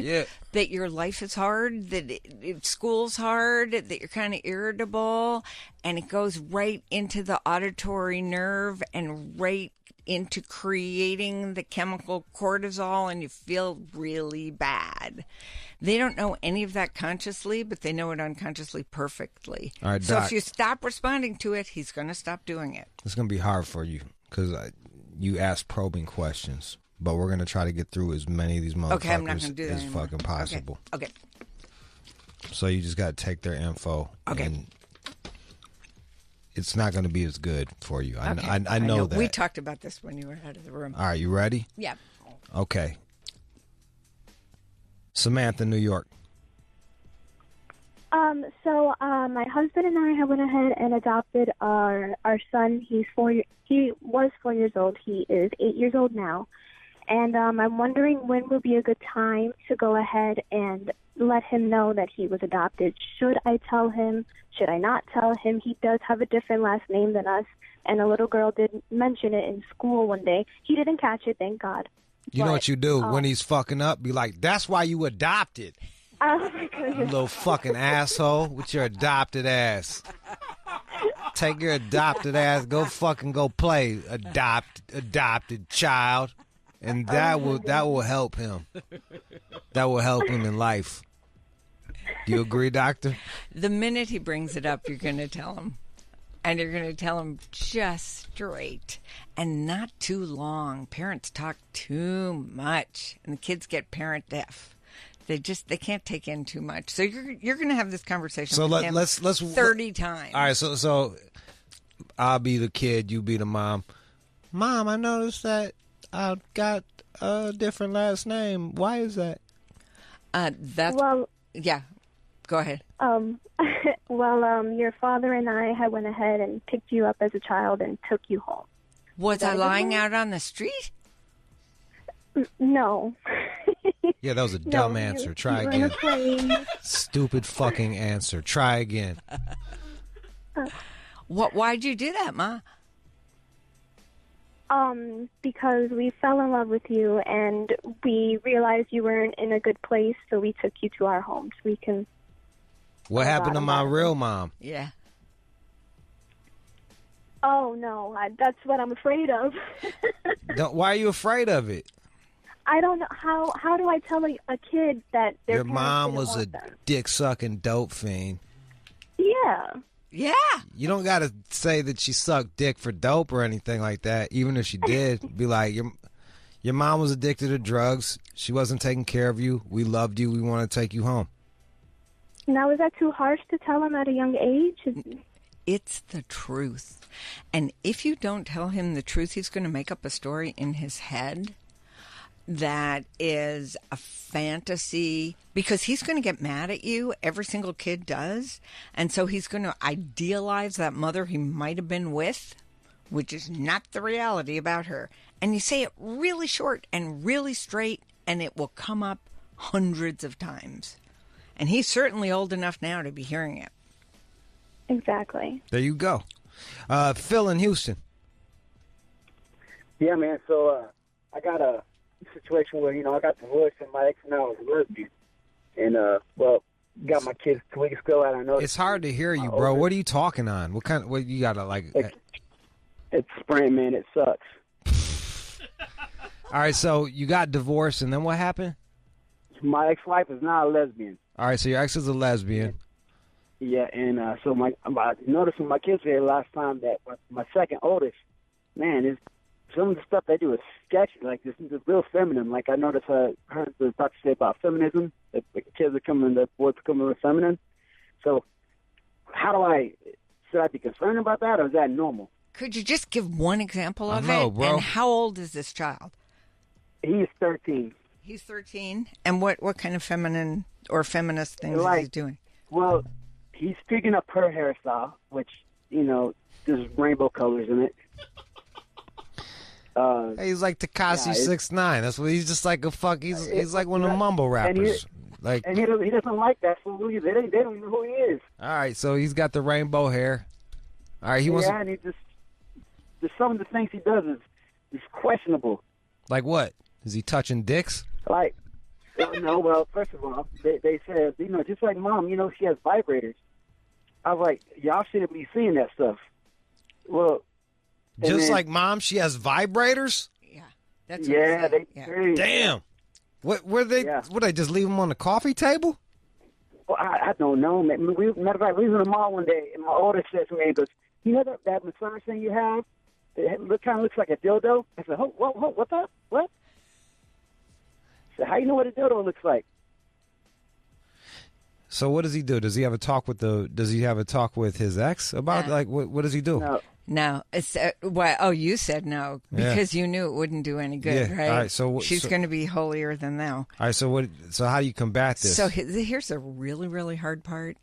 that your life is hard, that school's hard, that you're kind of irritable, and it goes right into the auditory nerve and right into creating the chemical cortisol, and you feel really bad. They don't know any of that consciously, but they know it unconsciously perfectly. All right, so Doc, if you stop responding to it, he's going to stop doing it. it's going to be hard for you because you ask probing questions, but we're going to try to get through as many of these motherfuckers Okay, I'm not going to do that as anymore. fucking possible. Okay. So you just got to take their info. Okay. And it's not going to be as good for you. Okay. I know that. We talked about this when you were out of the room. All right, you ready? Yeah. Okay. Samantha, New York. So my husband and I have went ahead and adopted our son. He was 4 years old. He is 8 years old now. And I'm wondering when will be a good time to go ahead and let him know that he was adopted. Should I tell him? Should I not tell him? He does have a different last name than us, and a little girl did mention it in school one day. He didn't catch it, thank God. You know what you do when he's fucking up? Be like, that's why you adopted. Oh, my goodness. You little fucking asshole with your adopted ass. Take your adopted ass, go play, adopted child. And that will help him. That will help him in life. Do you agree, Doctor? The minute he brings it up, you're going to tell him. And you're going to tell him just straight and not too long. Parents talk too much, and the kids get parent deaf. They can't take in too much. So you're going to have this conversation with him let's 30 times. All right, so I'll be the kid, you be the mom. Mom, I noticed that I got a different last name. Why is that? Yeah. Go ahead. Your father and I had went ahead and picked you up as a child and took you home. Was I lying out on the street? No. Yeah, that was a dumb answer. Try again. Stupid fucking answer. Try again. Why'd you do that, Ma? Because we fell in love with you and we realized you weren't in a good place, so we took you to our home so we can. What happened to my real mom? Yeah. Oh no, that's what I'm afraid of. Why are you afraid of it? I don't know how do I tell a kid that their Your mom was a them? dick-sucking dope fiend. Yeah. Yeah. You don't got to say that she sucked dick for dope or anything like that. Even if she did, be like, your mom was addicted to drugs. She wasn't taking care of you. We loved you. We want to take you home. Now, is that too harsh to tell him at a young age? It's the truth. And if you don't tell him the truth, he's going to make up a story in his head that is a fantasy, because he's going to get mad at you. Every single kid does. And so he's going to idealize that mother he might have been with which is not the reality about her. And you say it really short and really straight, and it will come up hundreds of times. And he's certainly old enough now to be hearing it. Exactly. There you go. Phil in Houston. Yeah, man. So I got a situation where, I got divorced and my ex now is a lesbian. And, got my kids 2 weeks ago, and I know It's hard to hear you, bro. What are you talking on? What you got to like? It's Sprint, man. It sucks. All right, so you got divorced, and then what happened? My ex-wife is now a lesbian. All right, so your ex is a lesbian. Yeah, and so I noticed when my kids were here last time that my second oldest, man, is some of the stuff they do is sketchy. Like, this is real feminine. Like, I noticed heard the doctor say about feminism, that the kids are coming, the boys are coming with feminine. So should I be concerned about that, or is that normal? Could you just give one example of know, it? bro. And how old is this child? He's 13. He's 13. And what kind of feminine or feminist things is he doing? Well, he's picking up her hairstyle, which, there's rainbow colors in it. He's like Tekashi 6ix9ine. That's what he's just like a fuck. He's like one of the mumble rappers. And he doesn't like that. So they don't even know who he is. All right, so he's got the rainbow hair. All right, he wants. And he just some of the things he does is questionable. Like what? Is he touching dicks? Like, no. Well, first of all, they said, just like Mom, she has vibrators. I was like, y'all shouldn't be seeing that stuff. Well. Just like Mom, she has vibrators? Yeah. That's what Damn. What were they? Yeah. Would they just leave them on the coffee table? Well, I don't know. Matter of fact, we was in the mall one day, and my oldest said to me, he goes, that massage thing you have? It kind of looks like a dildo. I said, what's that? What? I said, how you know what a dildo looks like? So what does he do? Does he have a talk with his ex about what does he do? No. It's you said no because you knew it wouldn't do any good, right? All right, so she's going to be holier than thou. All right, so how do you combat this? So here's the really, really hard part.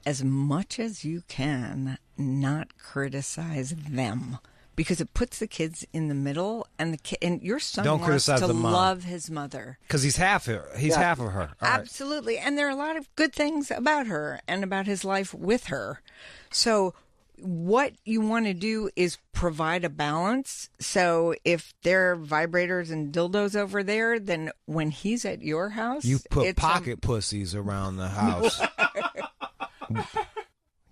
As much as you can, not criticize them. Because it puts the kids in the middle, and your son Don't wants criticize to the mom. love his mother. Because he's half her. He's half of her. All right. Absolutely. And there are a lot of good things about her and about his life with her. So what you want to do is provide a balance. So if there are vibrators and dildos over there, then when he's at your house, You put pocket pussies around the house.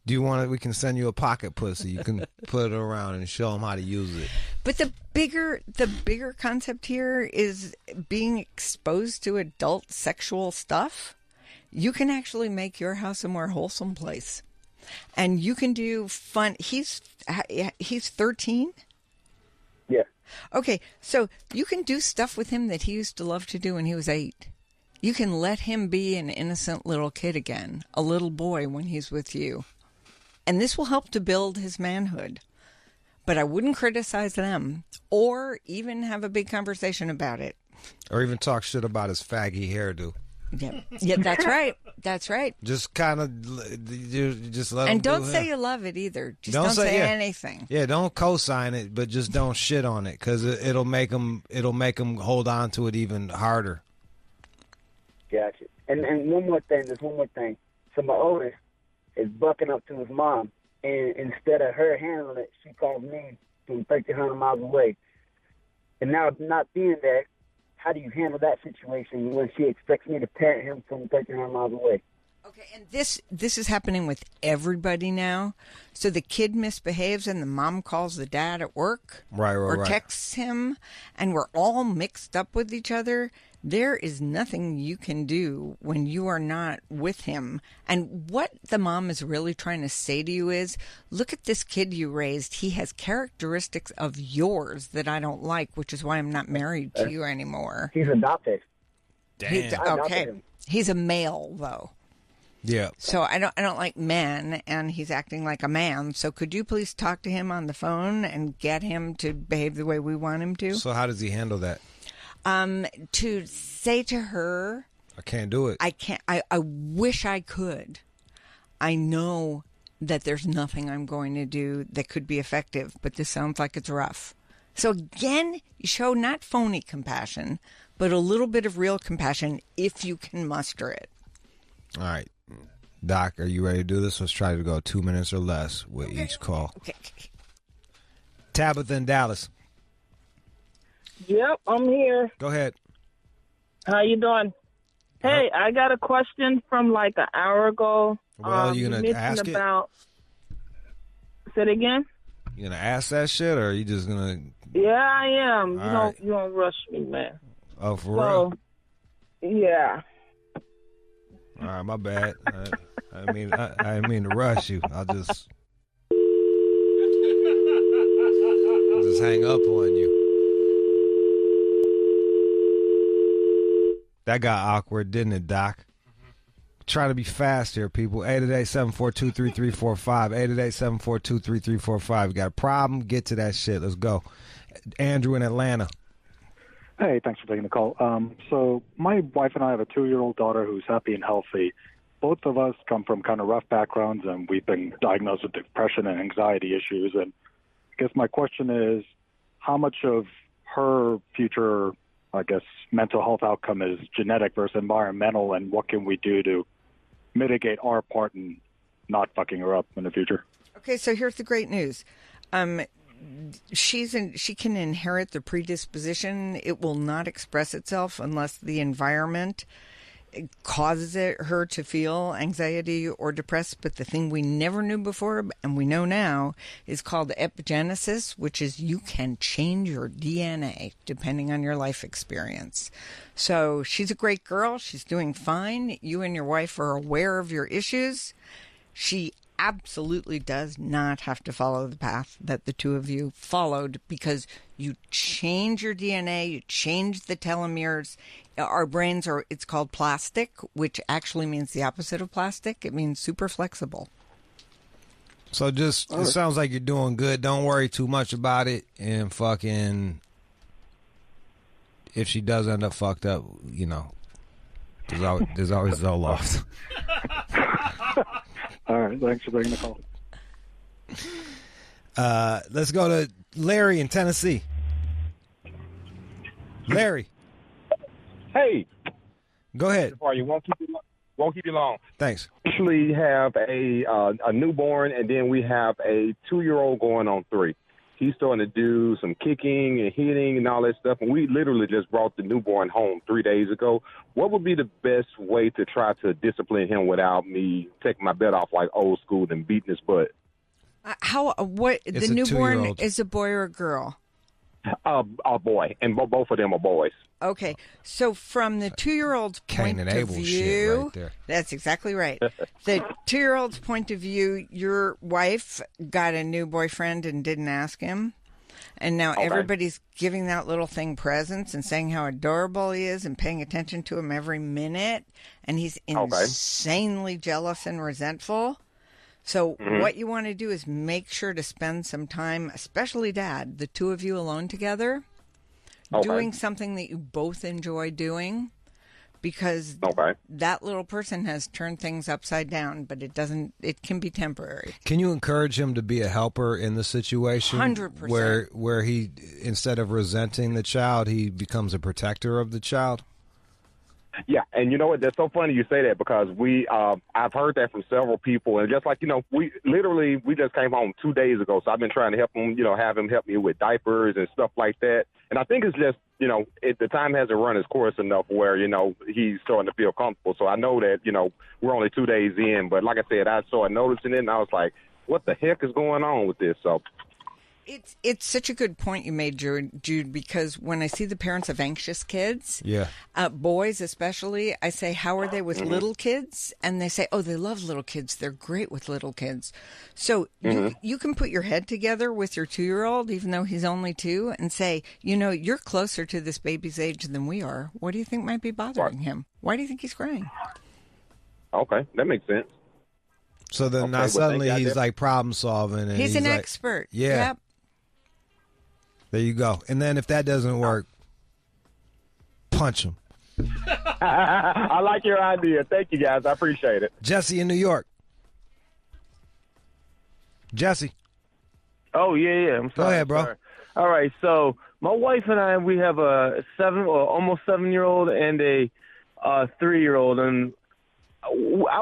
Do you want it? We can send you a pocket pussy. You can put it around and show them how to use it. But the bigger concept here is being exposed to adult sexual stuff. You can actually make your house a more wholesome place. And you can do fun. He's 13? Yeah. Okay, so you can do stuff with him that he used to love to do when he was 8. You can let him be an innocent little kid again, a little boy when he's with you. And this will help to build his manhood. But I wouldn't criticize them or even have a big conversation about it. Or even talk shit about his faggy hairdo. Yeah, that's right. That's right. Just kind of, just let him And don't do say him. you love it either. Just don't say anything. Yeah, don't co-sign it, but just don't shit on it because it'll make him hold on to it even harder. Gotcha. And there's one more thing. So my oldest is bucking up to his mom, and instead of her handling it, she called me from 1,300 miles away. And now, not being there, how do you handle that situation when she expects me to parent him from 1,300 miles away? Okay, and this is happening with everybody now. So the kid misbehaves, and the mom calls the dad at work, or texts him, and we're all mixed up with each other. There is nothing you can do when you are not with him. And what the mom is really trying to say to you is, look at this kid you raised. He has characteristics of yours that I don't like, which is why I'm not married to you anymore. He's adopted. Damn. Okay. He's a male, though. Yeah. So I don't like men, and he's acting like a man. So could you please talk to him on the phone and get him to behave the way we want him to? So how does he handle that? To say to her, I can't do it. I can't. I wish I could. I know that there's nothing I'm going to do that could be effective, but this sounds like it's rough. So again, you show not phony compassion, but a little bit of real compassion if you can muster it. All right. Doc, are you ready to do this? Let's try to go 2 minutes or less with each call. Okay. Tabitha in Dallas. Yep, I'm here. Go ahead. How you doing? Hey, I got a question from like an hour ago. Well, you gonna ask it? Say it again? You gonna ask that shit, or are you just gonna? Yeah, I am. All You don't rush me, man. Oh, for real? Yeah. All right, my bad. I didn't mean to rush you. I'll just hang up on you. That got awkward, didn't it, Doc? Try to be fast here, people. 888-742-3345. 888-742-3345. You got a problem? Get to that shit. Let's go. Andrew in Atlanta. Hey, thanks for taking the call. So my wife and I have a 2-year-old daughter who's happy and healthy. Both of us come from kind of rough backgrounds, and we've been diagnosed with depression and anxiety issues. And I guess my question is, how much of her future, I guess, mental health outcome is genetic versus environmental, and what can we do to mitigate our part in not fucking her up in the future? Okay, so here's the great news. She can inherit the predisposition. It will not express itself unless the environment causes her to feel anxiety or depressed. But the thing we never knew before, and we know now, is called epigenesis, which is you can change your DNA depending on your life experience. So she's a great girl. She's doing fine. You and your wife are aware of your issues. She absolutely does not have to follow the path that the two of you followed, because you change your DNA, you change the telomeres. Our brains are, it's called plastic, which actually means the opposite of plastic. It means super flexible. So just, it sounds like you're doing good. Don't worry too much about it. And fucking, if she does end up fucked up, you know, there's always Zoloft. All right, thanks for taking the call. Let's go to Larry in Tennessee. Larry. Hey. Go ahead. You won't keep you long. Thanks. We actually have a newborn, and then we have a 2-year-old going on 3. He's starting to do some kicking and hitting and all that stuff, and we literally just brought the newborn home 3 days ago. What would be the best way to try to discipline him without me taking my belt off like old school and beating his butt? It's the a newborn 2-year-old. is a boy or a girl? A boy, and both of them are boys. Okay, so from the 2-year-old's Cain point and of Abel shit view, right there. that's exactly right. The 2-year-old's point of view, your wife got a new boyfriend and didn't ask him. And now everybody's giving that little thing presents and saying how adorable he is and paying attention to him every minute. And he's insanely jealous and resentful. So what you want to do is make sure to spend some time, especially Dad, the two of you alone together, doing something that you both enjoy doing. Because that little person has turned things upside down, but it can be temporary. Can you encourage him to be a helper in the situation? 100%. Where he, instead of resenting the child, he becomes a protector of the child? Yeah, and you know what? That's so funny you say that, because I've heard that from several people, and just like, we just came home 2 days ago, so I've been trying to help him, have him help me with diapers and stuff like that, and I think it's just, the time hasn't run its course enough where, he's starting to feel comfortable, so I know that, we're only 2 days in, but like I said, I started noticing it, and I was like, what the heck is going on with this? So It's such a good point you made, Jude, because when I see the parents of anxious kids, boys especially, I say, how are they with little kids? And they say, oh, they love little kids. They're great with little kids. So you can put your head together with your 2-year-old, even though he's only 2, and say, you're closer to this baby's age than we are. What do you think might be bothering him? Why do you think he's crying? Okay, that makes sense. So then now suddenly he's like problem solving. And he's an like, expert. Yeah. Yep. There you go. And then if that doesn't work, punch him. I like your idea. Thank you, guys. I appreciate it. Jesse in New York. Jesse. Oh, yeah. I'm sorry. Go ahead, bro. Sorry. All right, so my wife and I, we have a almost 7-year-old and a 3-year-old, and I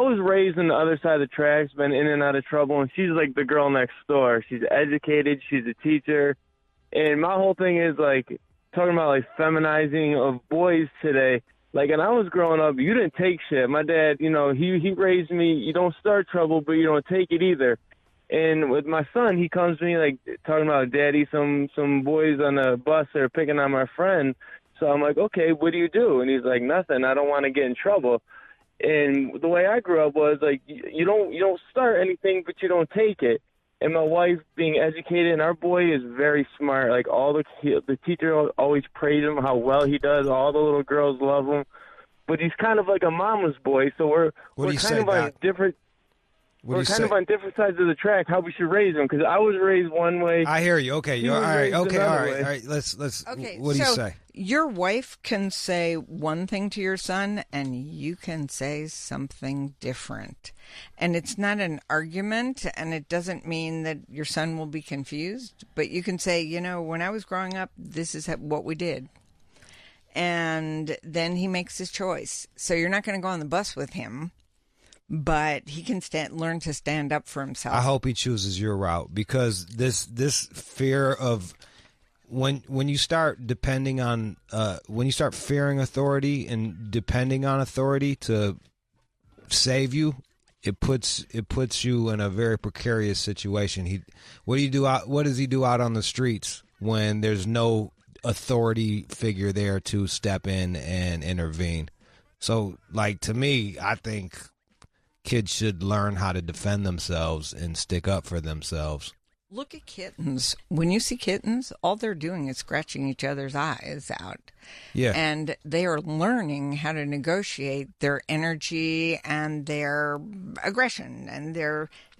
was raised on the other side of the tracks, been in and out of trouble, and she's like the girl next door. She's educated, she's a teacher, and my whole thing is like talking about like feminizing of boys today. Like, when I was growing up, you didn't take shit. My dad, you know, he raised me, you don't start trouble, but you don't take it either. And with my son, he comes to me like talking about, Daddy, some boys on the bus are picking on my friend. So I'm like, okay, what do you do? And he's like, nothing. I don't want to get in trouble. And the way I grew up was like, you don't start anything, but you don't take it. And my wife being educated, and our boy is very smart. Like, the teacher always praise him how well he does. All the little girls love him. But he's kind of like a mama's boy. So we're kind of on different. We're kind of on different sides of the track. How we should raise him? Because I was raised one way. I hear you. Okay, he was all right. raised Okay, all another right. way. All right. Let's. Okay, What do you so say? Your wife can say one thing to your son, and you can say something different. And it's not an argument, and it doesn't mean that your son will be confused. But you can say, you know, when I was growing up, this is what we did. And then he makes his choice. So you're not going to go on the bus with him, but he can learn to stand up for himself. I hope he chooses your route, because this fear of when you start depending on when you start fearing authority and depending on authority to save you, it puts you in a very precarious situation. What does he do out on the streets when there's no authority figure there to step in and intervene? So, like, to me, I think kids should learn how to defend themselves and stick up for themselves. Look at kittens. When you see kittens, all they're doing is scratching each other's eyes out. Yeah. And they are learning how to negotiate their energy and their aggression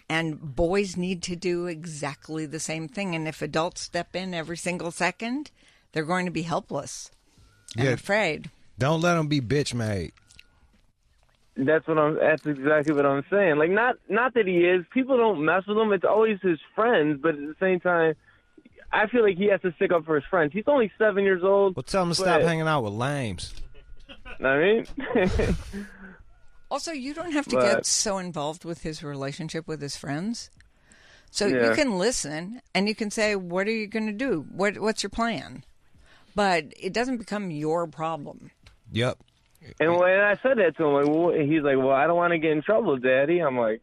and boys need to do exactly the same thing. And if adults step in every single second, they're going to be helpless and afraid. Don't let them be bitch made. That's exactly what I'm saying. Like, not that he is. People don't mess with him. It's always his friends, but at the same time, I feel like he has to stick up for his friends. He's only 7 years old. Well, tell him to stop hanging out with lames. I mean, also, you don't have to get so involved with his relationship with his friends. So you can listen and you can say, "What are you going to do? What's your plan?" But it doesn't become your problem. Yep. And when I said that to him, he's like, "Well, I don't want to get in trouble, Daddy." I'm like,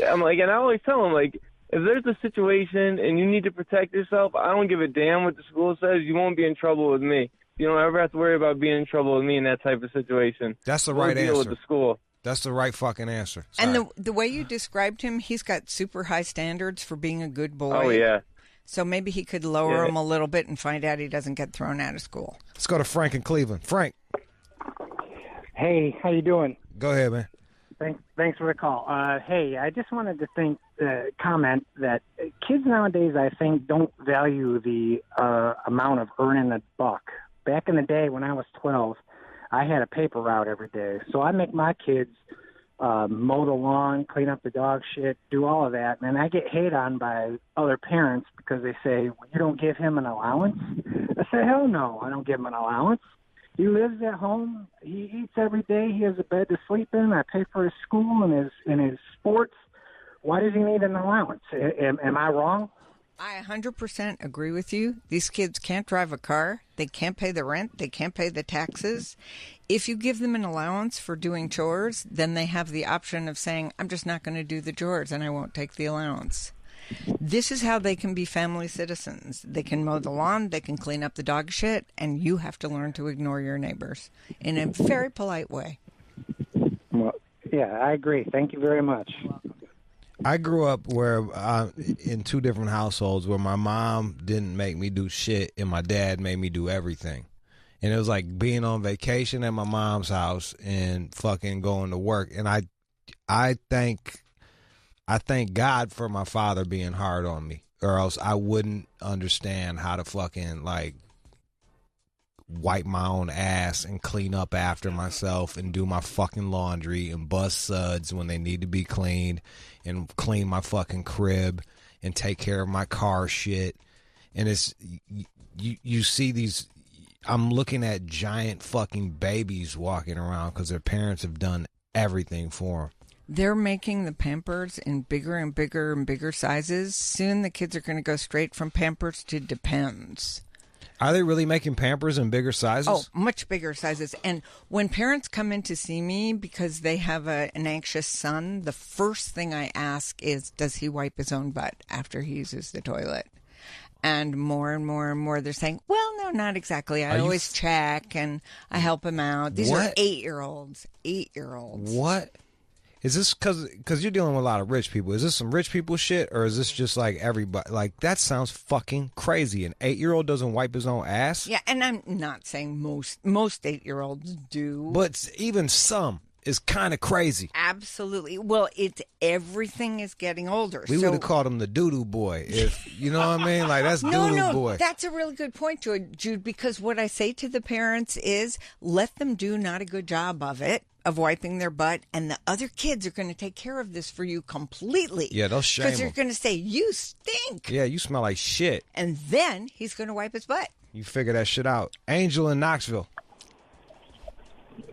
and I always tell him, like, if there's a situation and you need to protect yourself, I don't give a damn what the school says. You won't be in trouble with me. You don't ever have to worry about being in trouble with me in that type of situation. That's the We'll right deal answer. with the school. That's the right fucking answer. Sorry. And the way you described him, he's got super high standards for being a good boy. Oh, yeah. So maybe he could lower him a little bit and find out he doesn't get thrown out of school. Let's go to Frank in Cleveland. Frank. Hey, how you doing? Go ahead, man. Thanks for the call. Hey, I just wanted to comment that kids nowadays, I think, don't value the amount of earning a buck. Back in the day when I was 12, I had a paper route every day. So I make my kids mow the lawn, clean up the dog shit, do all of that. And I get hate on by other parents because they say, well, you don't give him an allowance? I say, hell no, I don't give him an allowance. He lives at home. He eats every day. He has a bed to sleep in. I pay for his school and his sports. Why does he need an allowance? Am I wrong? I 100% agree with you. These kids can't drive a car. They can't pay the rent. They can't pay the taxes. If you give them an allowance for doing chores, then they have the option of saying, I'm just not going to do the chores and I won't take the allowance. This is how they can be family citizens. They can mow the lawn, they can clean up the dog shit, and you have to learn to ignore your neighbors in a very polite way. Well, yeah, I agree. Thank you very much. I grew up in two different households where my mom didn't make me do shit and my dad made me do everything. And it was like being on vacation at my mom's house and fucking going to work. And I thank God for my father being hard on me, or else I wouldn't understand how to fucking, like, wipe my own ass and clean up after myself and do my fucking laundry and bust suds when they need to be cleaned and clean my fucking crib and take care of my car shit. And it's you see these. I'm looking at giant fucking babies walking around because their parents have done everything for them. They're making the Pampers in bigger and bigger and bigger sizes. Soon the kids are going to go straight from Pampers to Depends. Are they really making Pampers in bigger sizes? Oh, much bigger sizes. And when parents come in to see me because they have an anxious son, the first thing I ask is, does he wipe his own butt after he uses the toilet? And more and more, they're saying, well, no, not exactly. I always check and I help him out. These are 8-year-olds. 8-year-olds. What? Is this because you're dealing with a lot of rich people? Is this some rich people shit, or is this just like everybody? Like, that sounds fucking crazy. An 8-year-old doesn't wipe his own ass? Yeah, and I'm not saying most 8-year-olds do. But even some is kind of crazy. Absolutely. Well, everything is getting older. We would have called him the doo-doo boy. If you know what I mean? Like, that's doo-doo boy. That's a really good point, Jude, because what I say to the parents is let them do not a good job of wiping their butt, and the other kids are going to take care of this for you completely. Yeah, they'll shame because they're him. going to say, you stink. Yeah, you smell like shit. And then he's going to wipe his butt. You figure that shit out. Angel in Knoxville.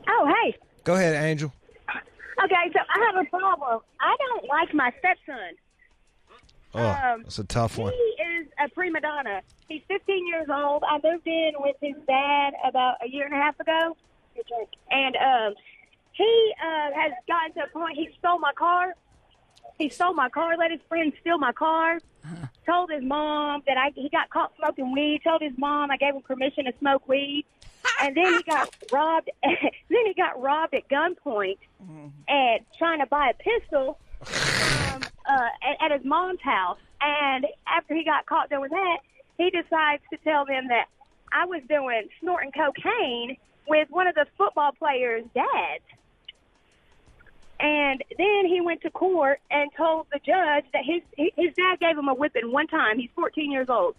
Oh, hey. Go ahead, Angel. Okay, so I have a problem. I don't like my stepson. Oh, that's a tough one. He is a prima donna. He's 15 years old. I moved in with his dad about a year and a half ago. And he has gotten to a point, he stole my car. He stole my car, let his friend steal my car. Told his mom that he got caught smoking weed. Told his mom I gave him permission to smoke weed. And then he got robbed. Then he got robbed at gunpoint and trying to buy a pistol at his mom's house. And after he got caught doing that, he decides to tell them that I was snorting cocaine with one of the football players' dads. And then he went to court and told the judge that his dad gave him a whipping one time. He's 14 years old.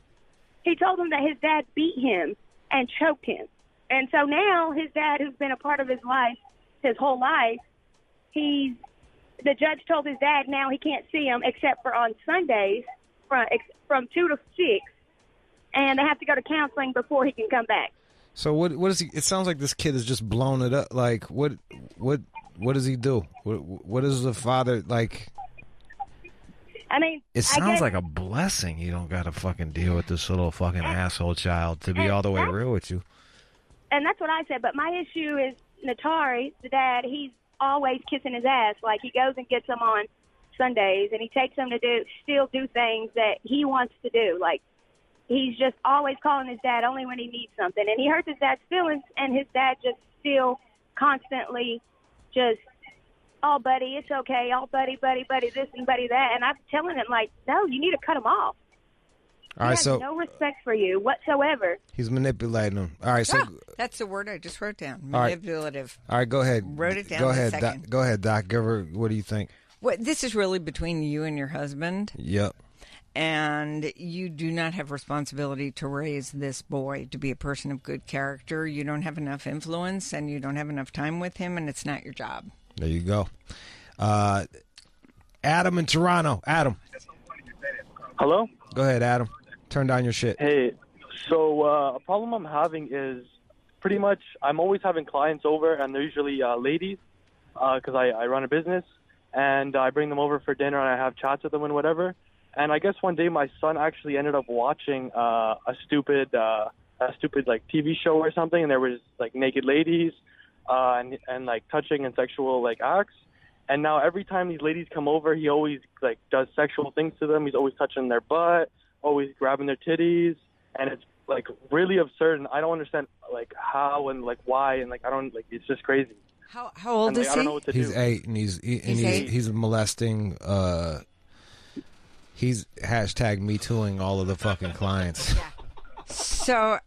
He told him that his dad beat him and choked him. And so now his dad, who's been a part of his life, his whole life, the judge told his dad now he can't see him except for on Sundays from 2 to 6. And they have to go to counseling before he can come back. So what is he? It sounds like this kid has just blown it up. Like, what does he do? What is the father like? I mean, it sounds like a blessing. You don't got to fucking deal with this little fucking asshole child to be all the way real with you. And that's what I said. But my issue is Natari, the dad, he's always kissing his ass. Like, he goes and gets him on Sundays, and he takes him to still do things that he wants to do. Like, he's just always calling his dad only when he needs something. And he hurts his dad's feelings, and his dad just still constantly just, oh, buddy, it's okay. Oh, buddy, this and buddy that. And I'm telling him, like, no, you need to cut him off. All right, He has no respect for you whatsoever. He's manipulating him. All right, so that's the word I just wrote down. All right. Manipulative. All right, go ahead. Wrote it down. Go in a ahead, second. Doc. Go ahead, Doc. Give her. What do you think? This is really between you and your husband. Yep. And you do not have responsibility to raise this boy to be a person of good character. You don't have enough influence, and you don't have enough time with him, and it's not your job. There you go. Adam in Toronto. Adam. Hello? Go ahead, Adam. Turn down your shit. Hey, so a problem I'm having is pretty much I'm always having clients over, and they're usually ladies because I run a business, and I bring them over for dinner, and I have chats with them and whatever. And I guess one day my son actually ended up watching a stupid like TV show or something, and there was like naked ladies and like touching and sexual like acts. And now every time these ladies come over, he always like does sexual things to them. He's always touching their butt, always grabbing their titties, and it's like really absurd. And I don't understand like how and like why, and like I don't like it's just crazy. How old is he? I don't know what to He's do. 8, and he's molesting. He's hashtag me tooing all of the fucking clients. So,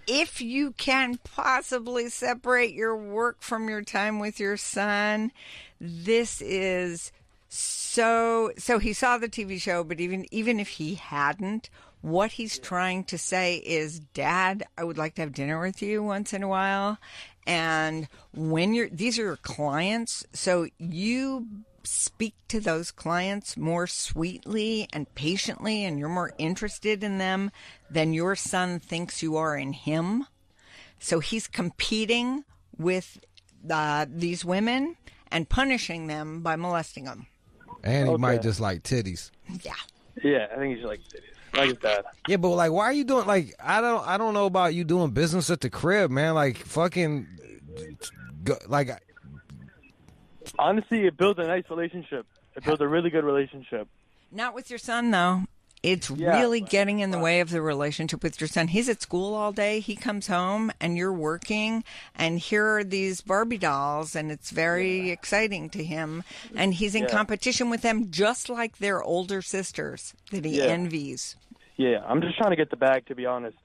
if you can possibly separate your work from your time with your son, this is so he saw the TV show, but even if he hadn't, What he's trying to say is, Dad, I would like to have dinner with you once in a while. And when these are your clients, so you speak to those clients more sweetly and patiently, and you're more interested in them than your son thinks you are in him. So he's competing with these women and punishing them by molesting them. And he might just like titties. Yeah. Yeah, I think he's like his dad. Yeah, but like, why are you doing like? I don't know about you doing business at the crib, man. Like fucking, like. Honestly, it builds a nice relationship. It builds a really good relationship. Not with your son, though. It's really getting in the way of the relationship with your son. He's at school all day. He comes home and you're working, and here are these Barbie dolls, and it's very exciting to him. And he's in competition with them just like their older sisters that he envies. Yeah, I'm just trying to get the bag, to be honest.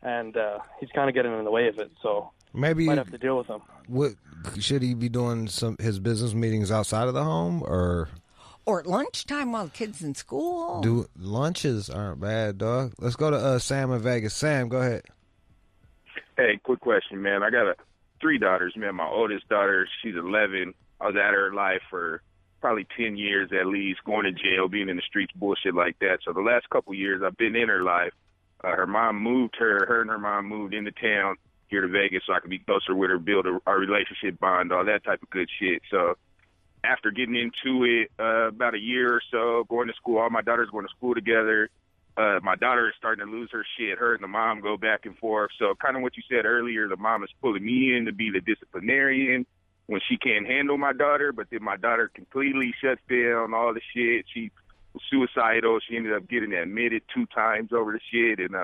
And he's kind of getting in the way of it, so maybe might have to deal with him. What should he be doing? His business meetings outside of the home, or at lunchtime while the kid's in school? Lunches aren't bad, dog. Let's go to Sam in Vegas. Sam, go ahead. Hey, quick question, man. I got 3 daughters, man. My oldest daughter, she's 11. I was at her life for probably 10 years at least, going to jail, being in the streets, bullshit like that. So the last couple years I've been in her life. Her mom moved her and her mom moved into town here to Vegas so I could be closer with her, build our relationship bond, all that type of good shit. So after getting into it about a year or so, going to school, all my daughters going to school together, my daughter is starting to lose her shit. Her and the mom go back and forth. So kind of what you said earlier, the mom is pulling me in to be the disciplinarian when she can't handle my daughter, but then my daughter completely shuts down all the shit. She was suicidal. She ended up getting admitted 2 times over the shit, and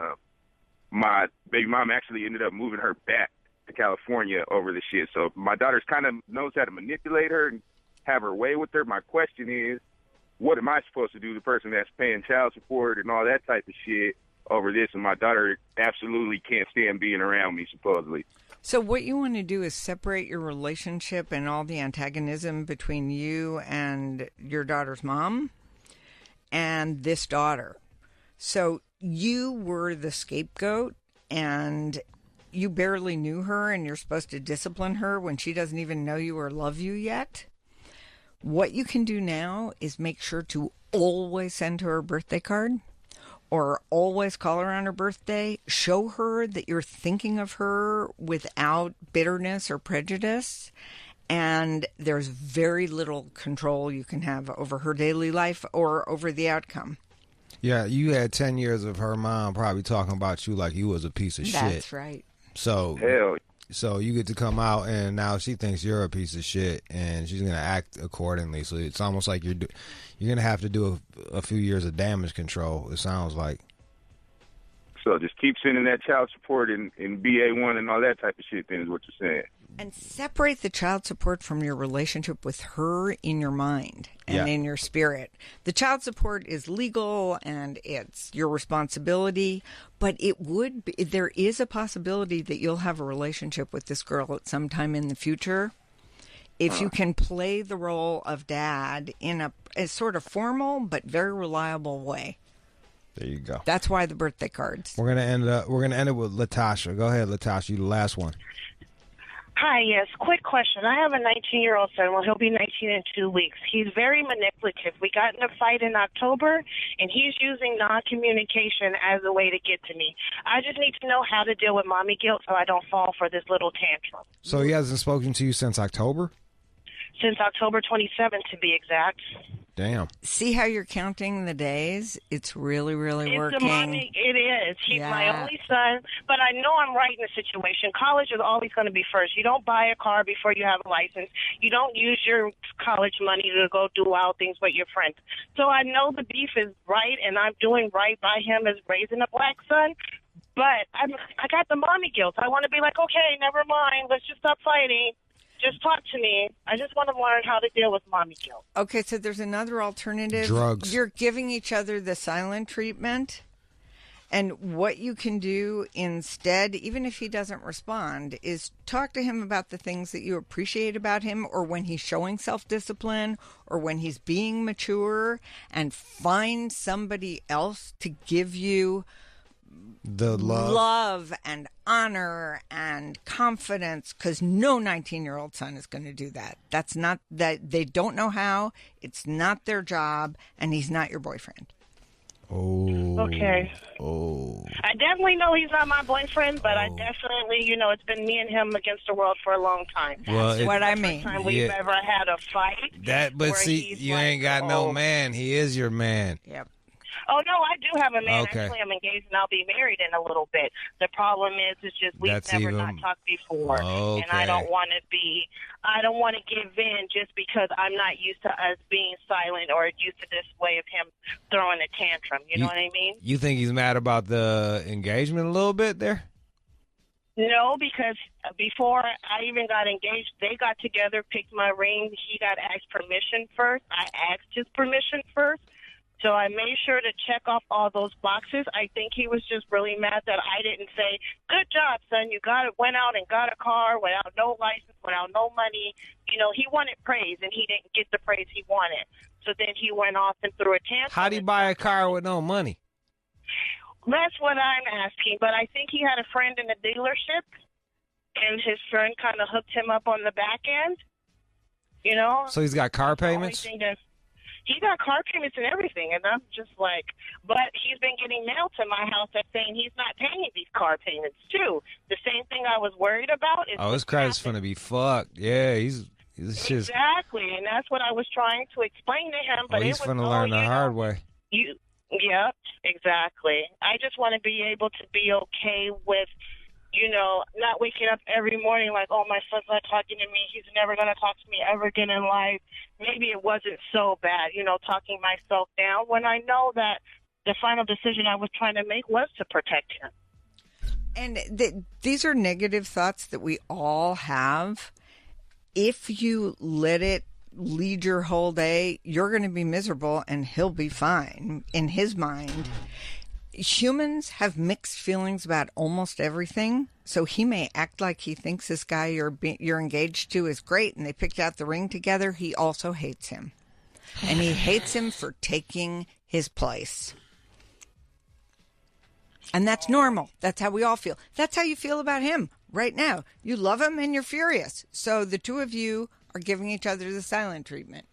my baby mom actually ended up moving her back to California over the shit. So my daughter's kind of knows how to manipulate her and have her way with her. My question is, what am I supposed to do, the person that's paying child support and all that type of shit over this? And my daughter absolutely can't stand being around me, supposedly. So what you want to do is separate your relationship and all the antagonism between you and your daughter's mom and this daughter. So you were the scapegoat, and you barely knew her, and you're supposed to discipline her when she doesn't even know you or love you yet. What you can do now is make sure to always send her a birthday card, or always call her on her birthday. Show her that you're thinking of her without bitterness or prejudice. And there's very little control you can have over her daily life or over the outcome. Yeah, you had 10 years of her mom probably talking about you like you was a piece of shit. That's right. So you get to come out, and now she thinks you're a piece of shit, and she's gonna act accordingly. So it's almost like you're gonna have to do a few years of damage control. It sounds like. So just keep sending that child support and BA1 and all that type of shit. Then is what you're saying. And separate the child support from your relationship with her in your mind and in your spirit. The child support is legal and it's your responsibility, but there is a possibility that you'll have a relationship with this girl at some time in the future. If you can play the role of dad in a sort of formal but very reliable way. There you go. That's why the birthday cards. We're gonna end it with Latasha. Go ahead, Latasha. You the last one. Hi, yes. Quick question. I have a 19-year-old son. Well, he'll be 19 in 2 weeks. He's very manipulative. We got in a fight in October, and he's using non-communication as a way to get to me. I just need to know how to deal with mommy guilt so I don't fall for this little tantrum. So he hasn't spoken to you since October? Since October 27th, to be exact. Damn. See how you're counting the days? It's really, really working. It is. He's my only son, but I know I'm right in the situation. College is always going to be first. You don't buy a car before you have a license. You don't use your college money to go do wild things with your friends. So I know the beef is right, and I'm doing right by him as raising a black son, but I got the mommy guilt. I want to be like, okay, never mind. Let's just stop fighting. Just talk to me. I just want to learn how to deal with mommy guilt. Okay, so there's another alternative. Drugs. You're giving each other the silent treatment, And what you can do instead, even if he doesn't respond, is talk to him about the things that you appreciate about him, or when he's showing self-discipline, or when he's being mature, and find somebody else to give you the love and honor and confidence, because no 19-year-old son is going to do that. That's not that. They don't know how. It's not their job, and he's not your boyfriend. Oh. Okay. Oh. I definitely know he's not my boyfriend, but I definitely, it's been me and him against the world for a long time. Well, That's what the I first mean. time we've ever had a fight. But where see, he's you like, ain't got no man. He is your man. Yep. Oh, no, I do have a man. Okay. Actually, I'm engaged and I'll be married in a little bit. The problem is just we've That's never even- not talked before. Okay. And I don't want to give in just because I'm not used to us being silent or used to this way of him throwing a tantrum. You know what I mean? You think he's mad about the engagement a little bit there? No, because before I even got engaged, they got together, picked my ring. He got asked permission first. I asked his permission first. So I made sure to check off all those boxes. I think he was just really mad that I didn't say, good job, son. You went out and got a car without no license, without no money. He wanted praise, and he didn't get the praise he wanted. So then he went off and threw a tantrum. How do you buy a car with no money? That's what I'm asking. But I think he had a friend in the dealership, and his friend kind of hooked him up on the back end. So he's got car payments? He got car payments and everything, and I'm just like, but he's been getting mail to my house that's saying he's not paying these car payments, too. The same thing I was worried about is... Oh, his credit's finna be fucked. Yeah, he's just... Exactly, and that's what I was trying to explain to him, but he's it was finna learn the hard way. Yeah, exactly. I just want to be able to be okay with, not waking up every morning like, oh, my son's not talking to me. He's never going to talk to me ever again in life. Maybe it wasn't so bad, talking myself down when I know that the final decision I was trying to make was to protect him. And these are negative thoughts that we all have. If you let it lead your whole day, you're going to be miserable and he'll be fine in his mind. Humans have mixed feelings about almost everything, so he may act like he thinks this guy you're engaged to is great and they picked out the ring together. He also hates him, and he hates him for taking his place. And that's normal. That's how we all feel. That's how you feel about him right now. You love him and you're furious. So the two of you are giving each other the silent treatment.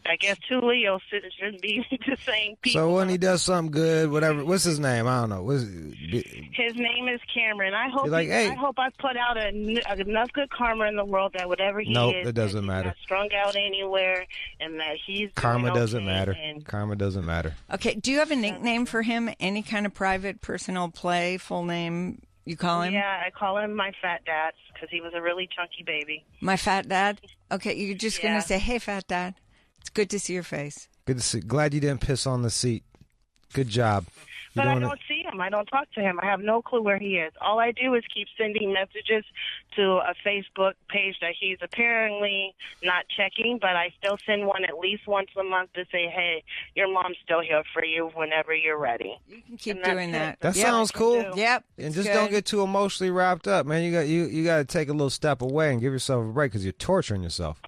I guess two Leos shouldn't be the same people. So when he does something good, whatever, what's his name? I don't know. His name is Cameron. I hope I hope I put out enough good karma in the world that whatever he is, it doesn't matter. Not strung out anywhere, and that he's Karma doing doesn't okay matter. and- Karma doesn't matter. Okay, do you have a nickname for him? Any kind of private, personal play, full name you call him? Yeah, I call him my fat dad because he was a really chunky baby. My fat dad? Okay, you're just going Yeah. to say, hey, fat dad. It's good to see your face. Good to see. Glad you didn't piss on the seat. Good job. But I doing don't see him. I don't talk to him. I have no clue where he is. All I do is keep sending messages to a Facebook page that he's apparently not checking, but I still send one at least once a month to say, hey, your mom's still here for you whenever you're ready. You can keep doing that. That sounds cool. Yep. And just don't get too emotionally wrapped up, man. You got to take a little step away and give yourself a break because you're torturing yourself.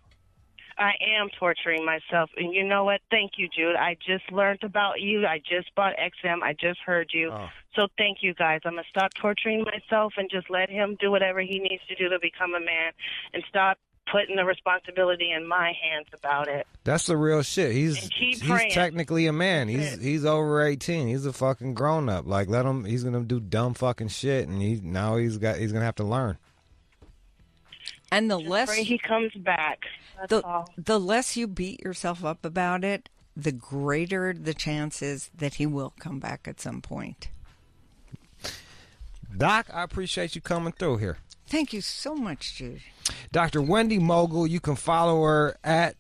I am torturing myself. And you know what? Thank you, Jude. I just learned about you. I just bought XM. I just heard you. So thank you, guys. I'm going to stop torturing myself and just let him do whatever he needs to do to become a man and stop putting the responsibility in my hands about it. That's the real shit. He's praying. technically a man. He's over 18. He's a fucking grown up. Like let him. He's gonna do dumb fucking shit, and he's gonna have to learn. And the Just less pray he comes back. That's all. the less you beat yourself up about it, the greater the chances that he will come back at some point. Doc, I appreciate you coming through here. Thank you so much, Jude. Dr. Wendy Mogel, you can follow her at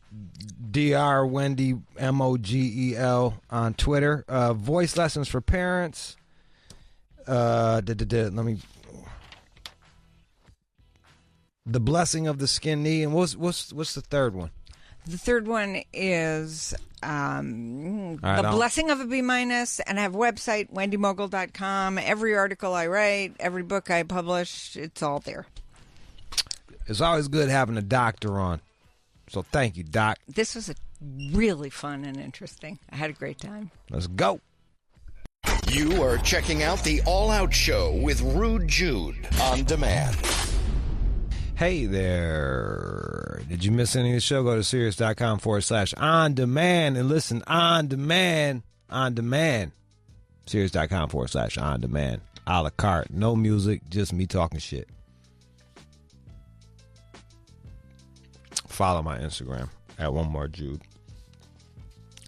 Dr. Wendy Mogel on Twitter. Voice lessons for parents. Let me. The Blessing of the Skin Knee, and what's the third one? The third one is and All right, the I'll- blessing of a B-, and I have a website, wendymogel.com. Every article I write, every book I publish, it's all there. It's always good having a doctor on. So thank you, Doc. This was really fun and interesting. I had a great time. Let's go. You are checking out the All Out Show with Rude Jude on demand. Hey there. Did you miss any of the show? Go to Sirius.com/on-demand and listen on demand. Sirius.com/on-demand. A la carte. No music, just me talking shit. Follow my Instagram at OneMoreJude.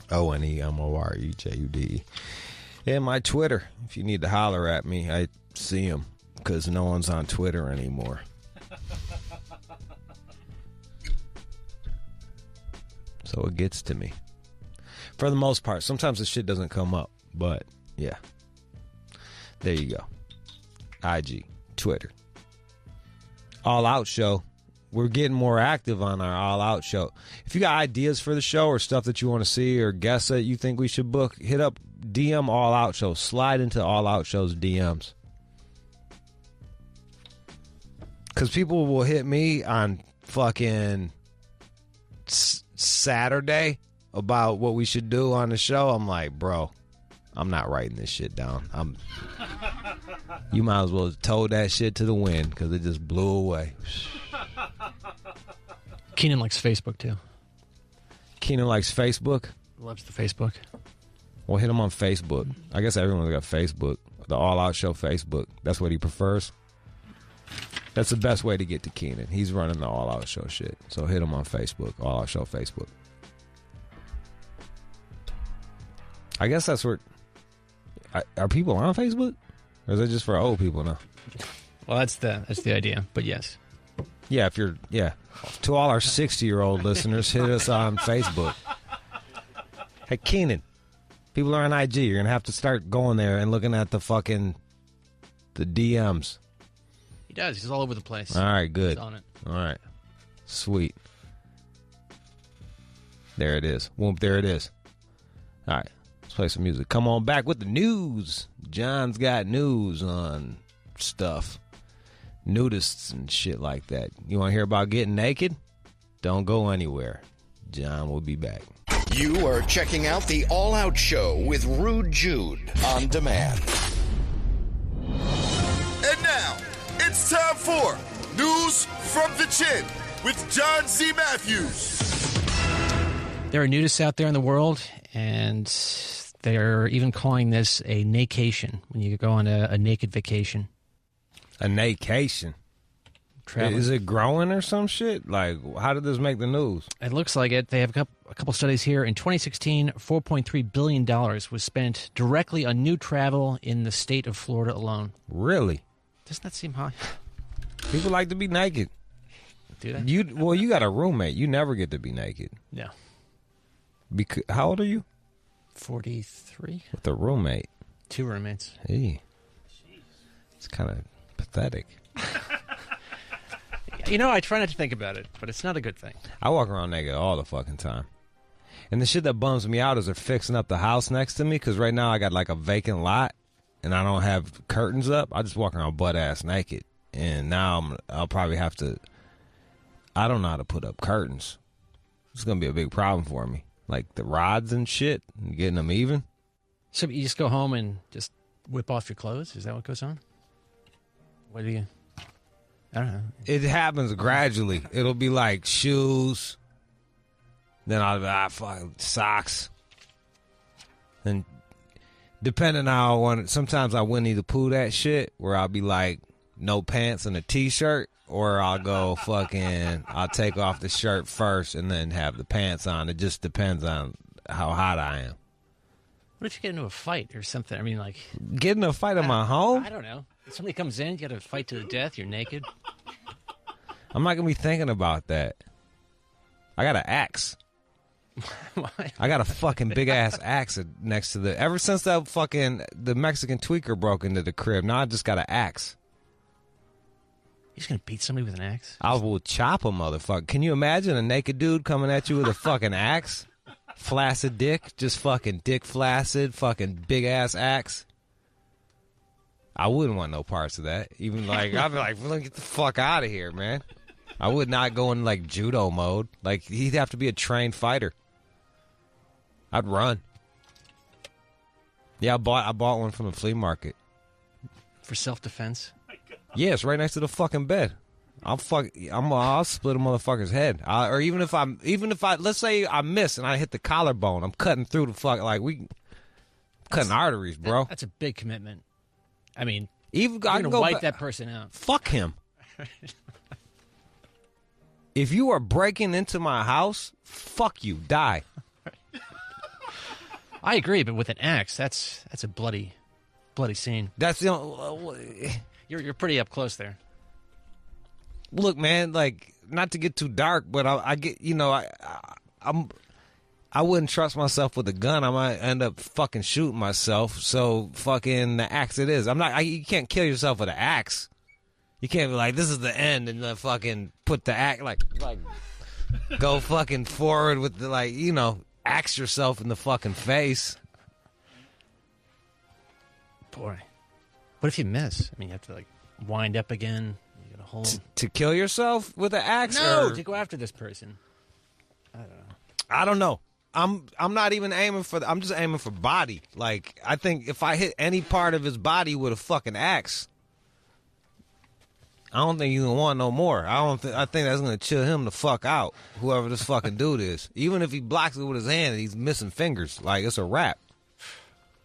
OneMoreJude. And my Twitter. If you need to holler at me, I see them because no one's on Twitter anymore. So it gets to me. For the most part. Sometimes the shit doesn't come up. But, yeah. There you go. IG. Twitter. All Out Show. We're getting more active on our All Out Show. If you got ideas for the show or stuff that you want to see or guests that you think we should book, hit up DM All Out Show. Slide into All Out Show's DMs. Because people will hit me on fucking Saturday about what we should do on the show. I'm like, bro, I'm not writing this shit down. You might as well have told that shit to the wind because it just blew away. Keenan likes Facebook, too. Keenan likes Facebook? Loves the Facebook. Well, hit him on Facebook. I guess everyone's got Facebook. The All Out Show Facebook. That's what he prefers. That's the best way to get to Keenan. He's running the All Out Show shit. So hit him on Facebook. All Out Show Facebook. I guess that's where... Are people on Facebook? Or is it just for old people now? Well, that's the idea, but yes. Yeah, if you're... Yeah. To all our 60-year-old listeners, hit us on Facebook. Hey, Keenan. People are on IG. You're going to have to start going there and looking at the DMs. He does. He's all over the place. All right, good. He's on it. All right. Sweet. There it is. Whoop, there it is. All right. Let's play some music. Come on back with the news. John's got news on stuff. Nudists and shit like that. You want to hear about getting naked? Don't go anywhere. John will be back. You are checking out the All Out Show with Rude Jude on demand. And now, it's time for News from the Chin with John Z. Matthews. There are nudists out there in the world, and they're even calling this a nacation, when you go on a naked vacation. A nacation? Traveling. Is it growing or some shit? Like, how did this make the news? It looks like it. They have a couple studies here. In 2016, $4.3 billion was spent directly on new travel in the state of Florida alone. Really? Doesn't that seem high? People like to be naked. Do they? You got a roommate. You never get to be naked. No. How old are you? 43. With a roommate. 2 roommates. Hey. It's kind of pathetic. You know, I try not to think about it, but it's not a good thing. I walk around naked all the fucking time. And the shit that bums me out is they're fixing up the house next to me, because right now I got like a vacant lot, and I don't have curtains up. I just walk around butt-ass naked. And now I'll probably have to... I don't know how to put up curtains. It's going to be a big problem for me. Like the rods and shit, and getting them even. So you just go home and just whip off your clothes? Is that what goes on? What do you... I don't know. It happens gradually. It'll be like shoes. Then I'll be fuck, socks. And depending on how I want it, sometimes I wouldn't either pull that shit where I'll be like no pants and a t-shirt, or I'll go I'll take off the shirt first and then have the pants on. It just depends on how hot I am. What if you get into a fight or something? I mean, like... Get in a fight in my home? I don't know. If somebody comes in, you got to fight to the death, you're naked. I'm not going to be thinking about that. I got an axe. Why? I got a fucking big-ass axe next to the... Ever since the Mexican tweaker broke into the crib, now I just got an axe. You're just going to beat somebody with an axe? I will chop a motherfucker. Can you imagine a naked dude coming at you with a fucking axe? Flaccid dick, just fucking dick flaccid, fucking big ass axe. I wouldn't want no parts of that. Even like, I'd be like, get the fuck out of here, man. I would not go in like judo mode. Like, he'd have to be a trained fighter. I'd run. Yeah, I bought one from the flea market. For self-defense? Yeah, it's right next to the fucking bed. I'll split a motherfucker's head. Or even if I, let's say I miss and I hit the collarbone, I'm cutting through the fuck, like cutting arteries, bro. That's a big commitment. I mean, even I can can go wipe back- that person out. Fuck him. If you are breaking into my house, fuck you, die. I agree, but with an axe, that's a bloody scene. That's the only, you're pretty up close there. Look, man, like, not to get too dark, but I get, I wouldn't trust myself with a gun. I might end up fucking shooting myself. So fucking the axe it is. You can't kill yourself with an axe. You can't be like, this is the end, and then fucking put the axe, like go fucking forward with the, axe yourself in the fucking face. Boy, what if you miss? I mean, you have to wind up again. You got a whole to kill yourself with an axe. No, or... to go after this person. I don't know. I'm not even aiming for. I'm just aiming for body. Like, I think if I hit any part of his body with a fucking axe, I don't think you can want no more. I think that's gonna chill him the fuck out. Whoever this fucking dude is, even if he blocks it with his hand and he's missing fingers, like, it's a wrap.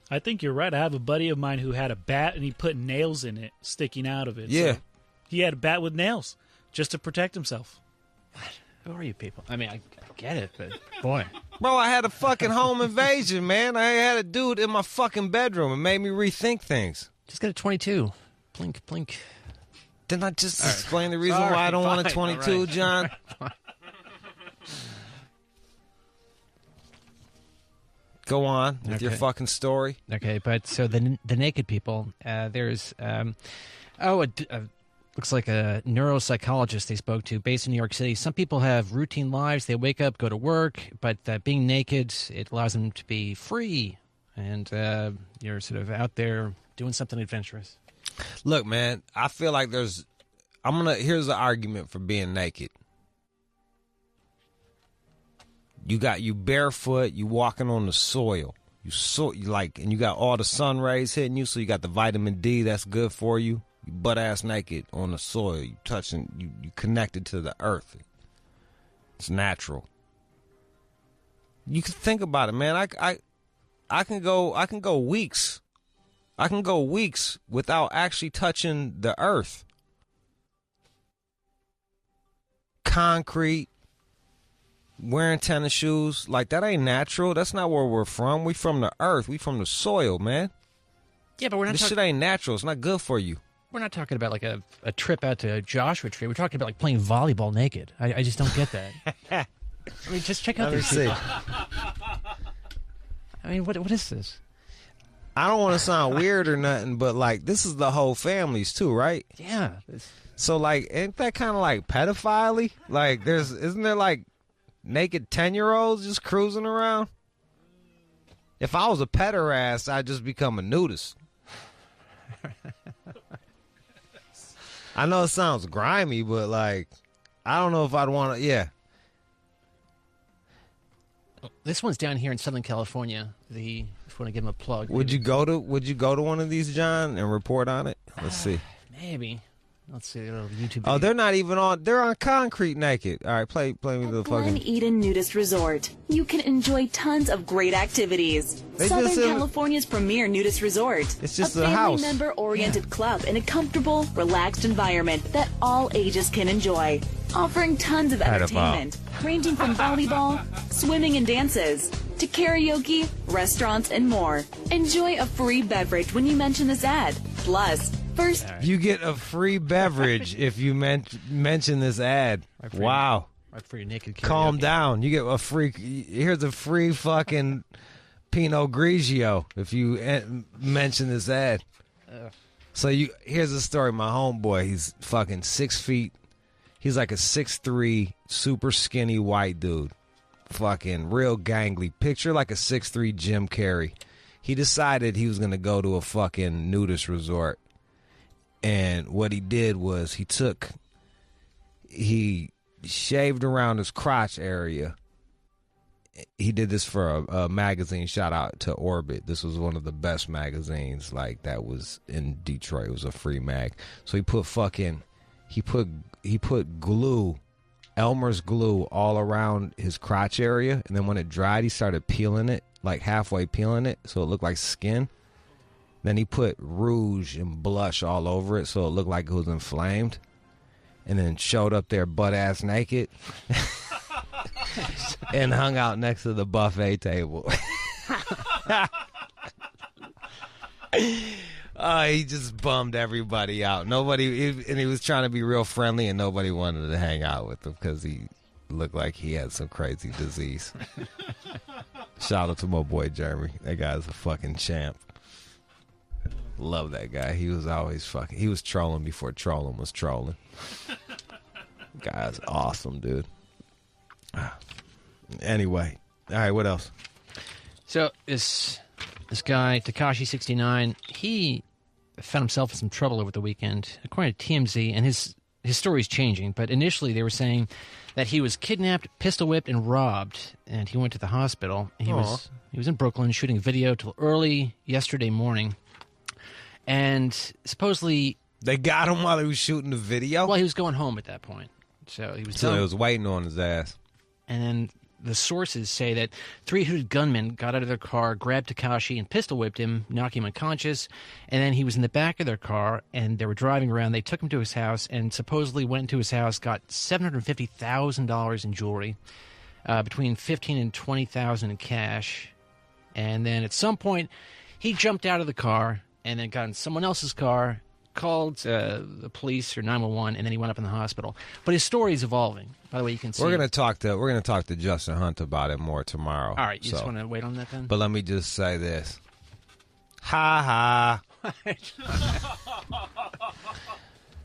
I think you're right. I have a buddy of mine who had a bat and he put nails in it, sticking out of it. Yeah, so he had a bat with nails just to protect himself. Who are you people? I mean, I get it, but boy. Bro, I had a fucking home invasion, man. I had a dude in my fucking bedroom. It made me rethink things. Just get a 22. Blink, blink. Didn't I just explain the reason why I don't want a 22, John? Go on with your fucking story. Okay, but so the naked people, there's, looks like a neuropsychologist they spoke to based in New York City. Some people have routine lives. They wake up, go to work, but being naked, it allows them to be free. And you're sort of out there doing something adventurous. Look, man, I feel like here's the argument for being naked. You barefoot, you walking on the soil. And you got all the sun rays hitting you, so you got the vitamin D that's good for you. You butt ass naked on the soil. You touching, you connected to the earth. It's natural. You can think about it, man. I can go weeks. I can go weeks without actually touching the earth. Concrete, wearing tennis shoes, like, that ain't natural. That's not where we're from. We from the earth. We from the soil, man. Yeah, but we're not. This shit ain't natural. It's not good for you. We're not talking about like a trip out to Joshua Tree. We're talking about like playing volleyball naked. I just don't get that. I mean, just check out Let me these see. people. I mean, what is this? I don't want to sound weird or nothing, but like, this is the whole families too, right? Yeah. So like, ain't that kind of like pedophile-y? Like, isn't there like naked 10-year-olds just cruising around? If I was a pederast, I'd just become a nudist. I know it sounds grimy, but like, I don't know if I'd want to. Yeah. This one's down here in Southern California. If you want to give them a plug. Would you go to one of these, John, and report on it? Let's see. Maybe. Let's see a little YouTube video. Oh, they're not even on. They're on concrete naked. All right, play me the Glen fucking. Eden Nudist Resort. You can enjoy tons of great activities. They Southern just, California's premier nudist resort. It's just a a house. family member-oriented club in a comfortable, relaxed environment that all ages can enjoy. Offering tons of Pedophile. entertainment, ranging from volleyball, swimming and dances, to karaoke, restaurants, and more. Enjoy a free beverage when you mention this ad. Plus, first... You get a free beverage if you mention this ad. Wow. Right for your naked karaoke. Calm down. You get a free. Here's a free fucking Pinot Grigio if you mention this ad. So here's the story. My homeboy, he's fucking 6 feet. He's like a 6'3", super skinny white dude. fucking real gangly. Picture like a 6'3" Jim Carrey. He decided he was going to go to a fucking nudist resort. And what he did was he shaved around his crotch area. He did this for a magazine. Shout out to Orbit. This was one of the best magazines like that was in Detroit. It was a free mag. So he put glue, Elmer's glue, all around his crotch area, and then when it dried, he started peeling it, like halfway peeling it, so it looked like skin. Then he put rouge and blush all over it, so it looked like it was inflamed, and then showed up there butt ass naked, and hung out next to the buffet table. He just bummed everybody out. And he was trying to be real friendly, and nobody wanted to hang out with him because he looked like he had some crazy disease. Shout out to my boy Jeremy. That guy's a fucking champ. Love that guy. He was always fucking. He was trolling before trolling was trolling. Guy's awesome, dude. Anyway, all right. What else? So this guy Tekashi69, he found himself in some trouble over the weekend, according to TMZ, and his story's changing. But initially, they were saying that he was kidnapped, pistol whipped, and robbed, and he went to the hospital. He was in Brooklyn shooting video till early yesterday morning, and supposedly they got him while he was shooting the video. Well, he was going home at that point, so he was. So he was waiting on his ass, and then the sources say that 3 hooded gunmen got out of their car, grabbed Tekashi, and pistol whipped him, knocking him unconscious. And then he was in the back of their car, and they were driving around. They took him to his house, and supposedly went into his house, got $750,000 in jewelry, between $15,000 and $20,000 in cash. And then at some point, he jumped out of the car, and then got in someone else's car, called the police or 911, and then he went up in the hospital. But his story is evolving. By the way, you can see. We're gonna talk to Justin Hunt about it more tomorrow. All right, you just want to wait on that then. But let me just say this: ha ha,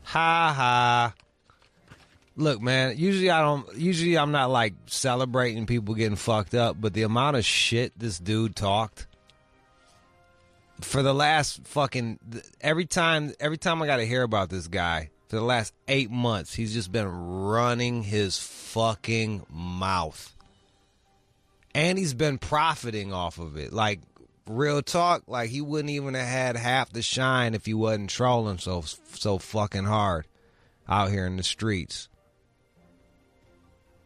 ha ha. Look, man. Usually I'm not like celebrating people getting fucked up, but the amount of shit this dude talked. For the last fucking every time I got to hear about this guy for the last 8 months, he's just been running his fucking mouth, and he's been profiting off of it. Like real talk, like he wouldn't even have had half the shine if he wasn't trolling so fucking hard out here in the streets.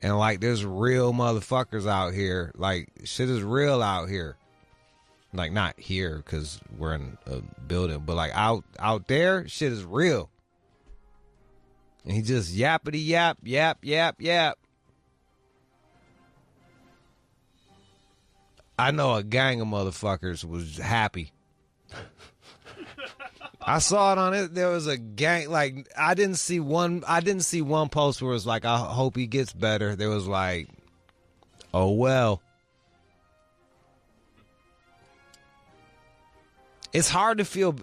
And like, there's real motherfuckers out here. Like shit is real out here. Like, not here because we're in a building, but like out there, shit is real. And he just yappity yap, yap, yap, yap. I know a gang of motherfuckers was happy. I saw it on it. There was a gang. Like, I didn't see one post where it was like, I hope he gets better. There was like, oh well. It's hard to feel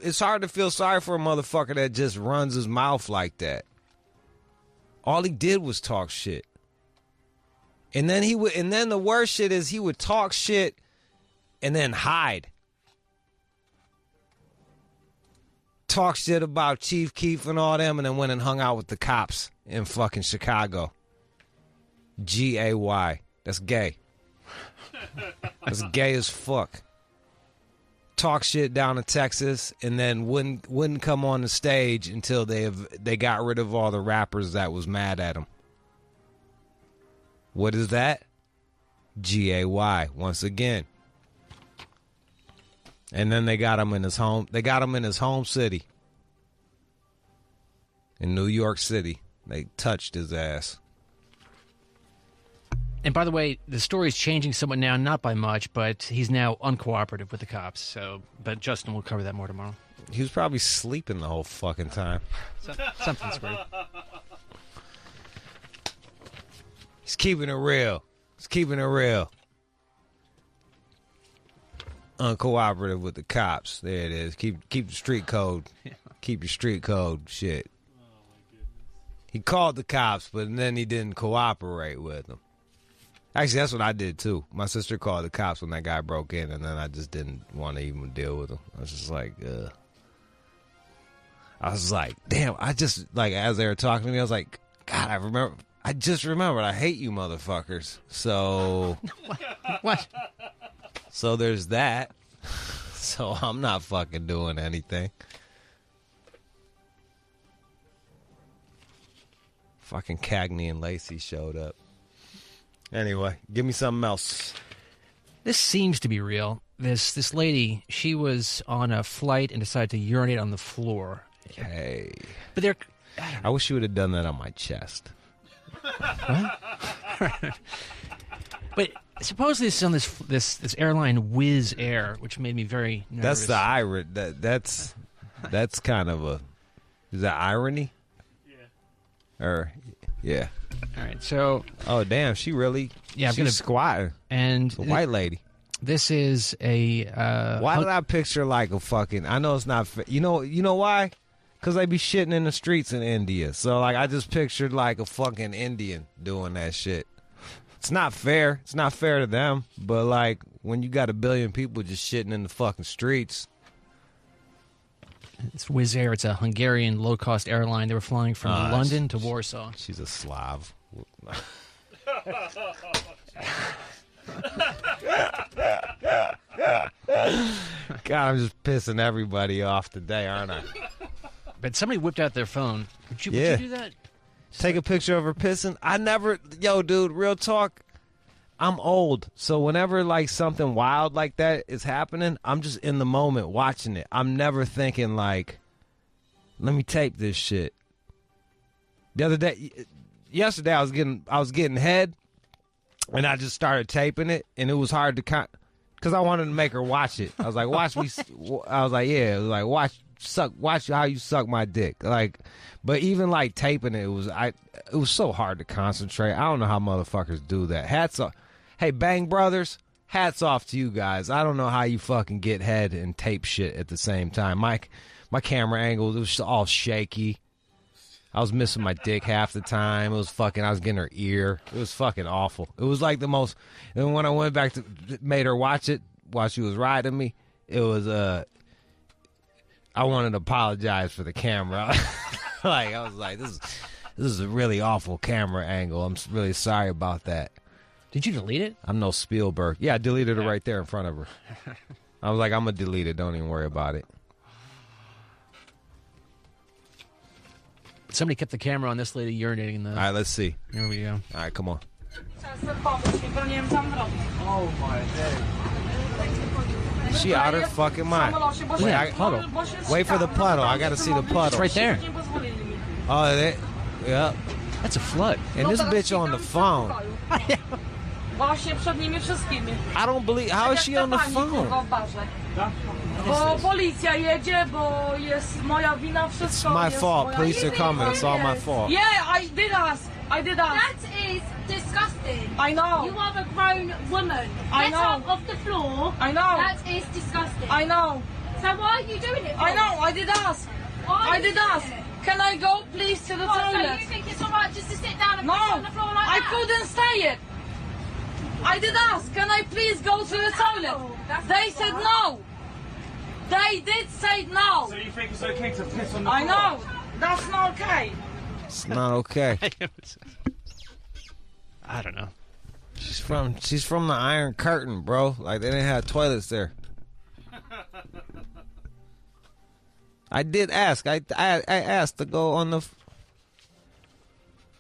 sorry for a motherfucker that just runs his mouth like that. All he did was talk shit. And then the worst shit is he would talk shit and then hide. Talk shit about Chief Keef and all them, and then went and hung out with the cops in fucking Chicago. Gay. That's gay. That's gay as fuck. Talk shit down in Texas, and then wouldn't come on the stage until they got rid of all the rappers that was mad at him. What is that? Gay once again. And then they got him in his home. They got him in his home city, in New York City. They touched his ass. And by the way, the story's changing somewhat now, not by much, but he's now uncooperative with the cops. So, but Justin will cover that more tomorrow. He was probably sleeping the whole fucking time. Something's weird. He's keeping it real. Uncooperative with the cops. There it is. Keep the street code. Keep your street code shit. He called the cops, but then he didn't cooperate with them. Actually, that's what I did too. My sister called the cops when that guy broke in, and then I just didn't want to even deal with him. I was just like, I was like, damn. I just like as they were talking to me, I was like, God, I just remembered. I hate you, motherfuckers. So what? So there's that. So I'm not fucking doing anything. Fucking Cagney and Lacey showed up. Anyway, give me something else. This seems to be real. This lady, she was on a flight and decided to urinate on the floor. Hey. But they're... I wish you would have done that on my chest. What? But supposedly this is on this airline Wizz Air, which made me very nervous. That's the irony. That's kind of a... Is that irony? Yeah. Or... Yeah. All right, so... Oh, damn, she really... Yeah, she's squatting. And... The white lady. This is a... why did I picture like a fucking... I know it's not... You know why? Because they be shitting in the streets in India. So, like, I just pictured like a fucking Indian doing that shit. It's not fair. It's not fair to them. But, like, when you got 1 billion people just shitting in the fucking streets... It's Wizz Air. It's a Hungarian low-cost airline. They were flying from London to Warsaw. She's a Slav. God, I'm just pissing everybody off today, aren't I? But somebody whipped out their phone. Would you do that? Take a picture of her pissing? I never... Yo, dude, real talk. I'm old, so whenever like something wild like that is happening, I'm just in the moment watching it. I'm never thinking like, let me tape this shit. Yesterday I was getting head, and I just started taping it, and it was hard to because I wanted to make her watch it. I was like, watch me. I was like, yeah, it was like watch how you suck my dick. Like, but even like taping it, it was so hard to concentrate. I don't know how motherfuckers do that. Hats off. Hey, Bang Brothers, hats off to you guys. I don't know how you fucking get head and tape shit at the same time. My camera angle, it was all shaky. I was missing my dick half the time. It was fucking, I was getting her ear. It was fucking awful. It was like the most, and when I went back to, made her watch it while she was riding me, it was, I wanted to apologize for the camera. Like, I was like, this is a really awful camera angle. I'm really sorry about that. Did you delete it? I'm no Spielberg. Yeah, I deleted it right there in front of her. I was like, I'm going to delete it. Don't even worry about it. Somebody kept the camera on this lady urinating in the... All right, let's see. Here we go. All right, come on. Oh, my day. She out her fucking mind. Wait for the puddle. I got to see the puddle. It's right there. Oh, yeah. That's a flood. And this bitch on the phone. I don't believe... How is she on the phone? It's my fault. Police are coming. It's all my fault. Yeah, I did ask. That is disgusting. I know. You are a grown woman. Get up off the floor. I know. That is disgusting. I know. So why are you doing it for? I know. I did ask. I did ask. Can I go, please, to the toilet? So you think it's all right just to sit down and piss on the floor like that? I couldn't stay it. I did ask. Can I please go to the toilet? They said no. They did say no. So you think it's okay to piss on the floor? I know. That's not okay. It's not okay. I don't know. She's from the Iron Curtain, bro. Like, they didn't have toilets there. I did ask. I asked to go on the...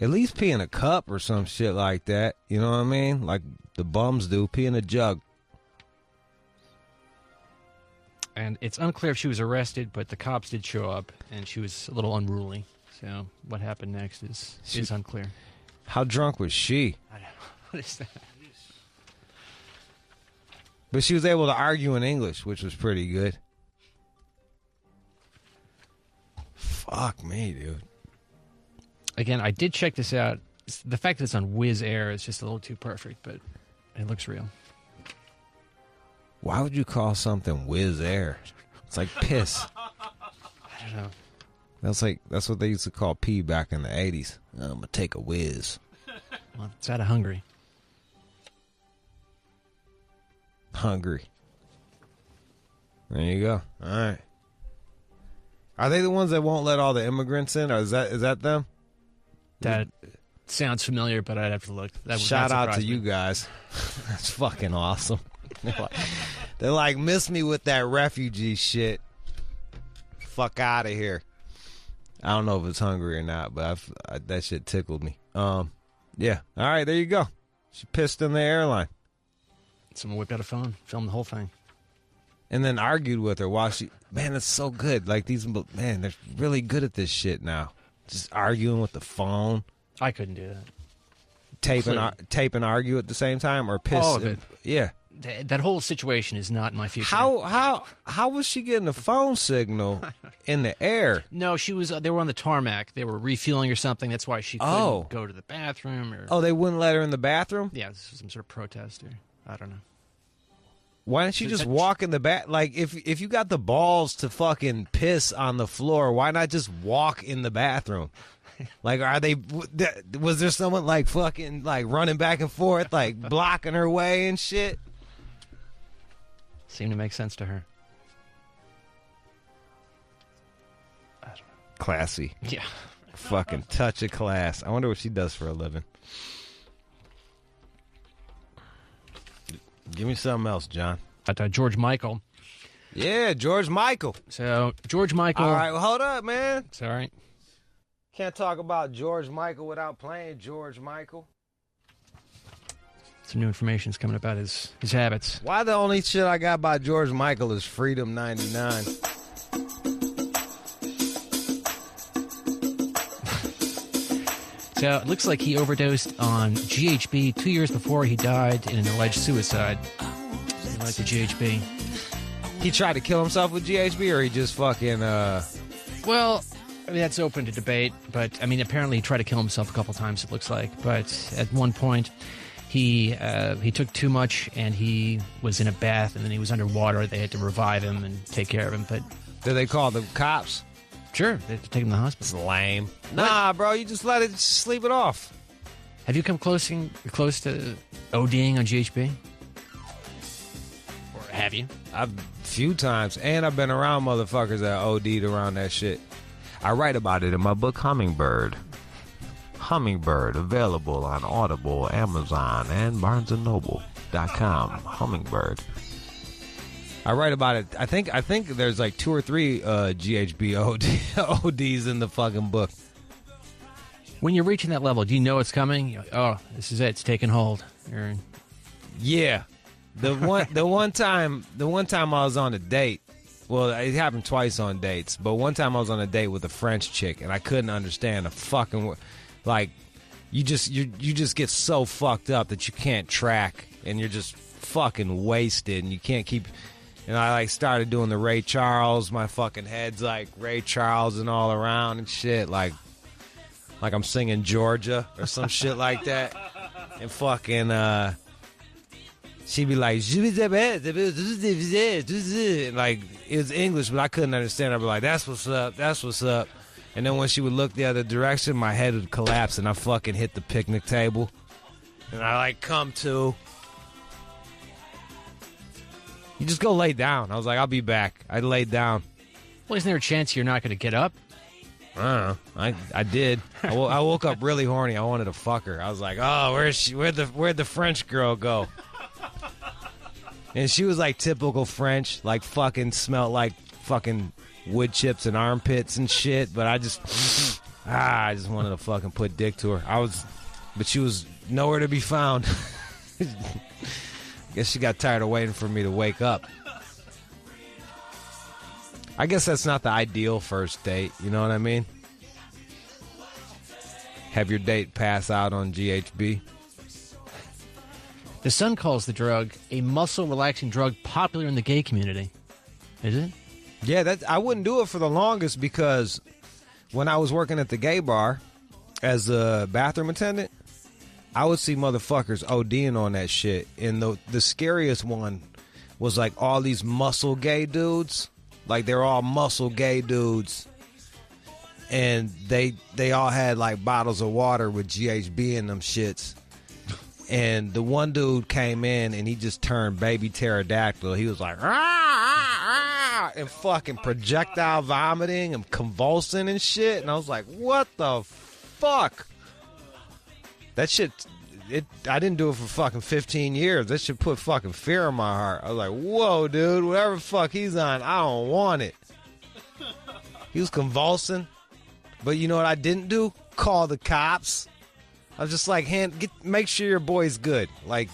At least pee in a cup or some shit like that. You know what I mean? Like the bums do. Pee in a jug. And it's unclear if she was arrested, but the cops did show up, and she was a little unruly. So what happened next is unclear. How drunk was she? I don't know. What is that? But she was able to argue in English, which was pretty good. Fuck me, dude. Again, I did check this out. The fact that it's on Wizz Air is just a little too perfect, but it looks real. Why would you call something Wizz Air? It's like piss. I don't know. That's what they used to call pee back in the 80s. I'm gonna take a whiz. Well, it's out of Hungary. Hungry. There you go. All right. Are they the ones that won't let all the immigrants in, or is that them? That sounds familiar, but I'd have to look. That would Shout not out to surprise me. you guys. That's fucking awesome. They're like, miss me with that refugee shit. Fuck out of here. I don't know if it's hungry or not, but that shit tickled me. Yeah. All right, there you go. She pissed in the airline. Someone whipped out a phone, filmed the whole thing. And then argued with her while she... Man, it's so good. Like, man, they're really good at this shit now. Just arguing with the phone. I couldn't do that. Tape and argue at the same time, or piss. All of it. Yeah. That whole situation is not in my future. How was she getting a phone signal in the air? No, she was. They were on the tarmac. They were refueling or something. That's why she couldn't go to the bathroom. Oh, they wouldn't let her in the bathroom? Yeah, this was some sort of protest or I don't know. Why don't you just walk in the bath? Like, if you got the balls to fucking piss on the floor, why not just walk in the bathroom? Like, was there someone like fucking like running back and forth, like blocking her way and shit? Seemed to make sense to her. Classy. Yeah. Fucking touch of class. I wonder what she does for a living. Give me something else, John. George Michael. Yeah, George Michael. So, George Michael. All right, well, hold up, man. It's all right. Can't talk about George Michael without playing George Michael. Some new information is coming about his habits. Why the only shit I got about George Michael is Freedom 99? So it looks like he overdosed on GHB 2 years before he died in an alleged suicide. He liked the GHB. He tried to kill himself with GHB, or he just fucking... Well, I mean, that's open to debate, but, I mean, apparently he tried to kill himself a couple times, it looks like. But at one point... He took too much, and he was in a bath, and then he was underwater. They had to revive him and take care of him. But did they call the cops? Sure, they had to take him to the hospital. It's lame. Nah, bro, you just let it sleep it off. Have you come close to ODing on GHB? Or have you? A few times, and I've been around motherfuckers that OD'd around that shit. I write about it in my book, Hummingbird. Hummingbird, available on Audible, Amazon, and BarnesandNoble.com. Hummingbird. I write about it. I think there's like 2 or 3 GHB ODs in the fucking book. When you're reaching that level, do you know it's coming? You're like, oh, this is it. It's taking hold. Yeah. The one time I was on a date. Well, it happened twice on dates, but one time I was on a date with a French chick, and I couldn't understand a fucking. Like, you just get so fucked up that you can't track, and you're just fucking wasted, and you can't keep. And I like started doing the Ray Charles. My fucking head's like Ray Charles and all around and shit. Like I'm singing Georgia or some shit like that. And fucking she'd be like, like it was English, but I couldn't understand. I'd be like, that's what's up. That's what's up. And then when she would look the other direction, my head would collapse, and I fucking hit the picnic table. And I, like, come to. You just go lay down. I was like, I'll be back. I laid down. Well, isn't there a chance you're not going to get up? I don't know. I did. I woke up really horny. I wanted to fuck her. I was like, oh, where's she? Where'd the French girl go? And she was, like, typical French. Like, fucking smelled like fucking... wood chips and armpits and shit, but I just wanted to fucking put dick to her. But she was nowhere to be found. Guess she got tired of waiting for me to wake up. I guess that's not the ideal first date, you know what I mean? Have your date pass out on GHB. The Sun calls the drug a muscle-relaxing drug popular in the gay community. Is it? Yeah, I wouldn't do it for the longest because when I was working at the gay bar as a bathroom attendant, I would see motherfuckers ODing on that shit. And the scariest one was like all these muscle gay dudes. Like they're all muscle gay dudes. And they all had like bottles of water with GHB in them shits. And the one dude came in and he just turned baby pterodactyl. He was like, "Rah, rah, rah," and fucking projectile vomiting and convulsing and shit. And I was like, what the fuck? That shit, I didn't do it for fucking 15 years. That shit put fucking fear in my heart. I was like, whoa, dude, whatever the fuck he's on, I don't want it. He was convulsing. But you know what I didn't do? Call the cops. I was just like, make sure your boy's good. Like,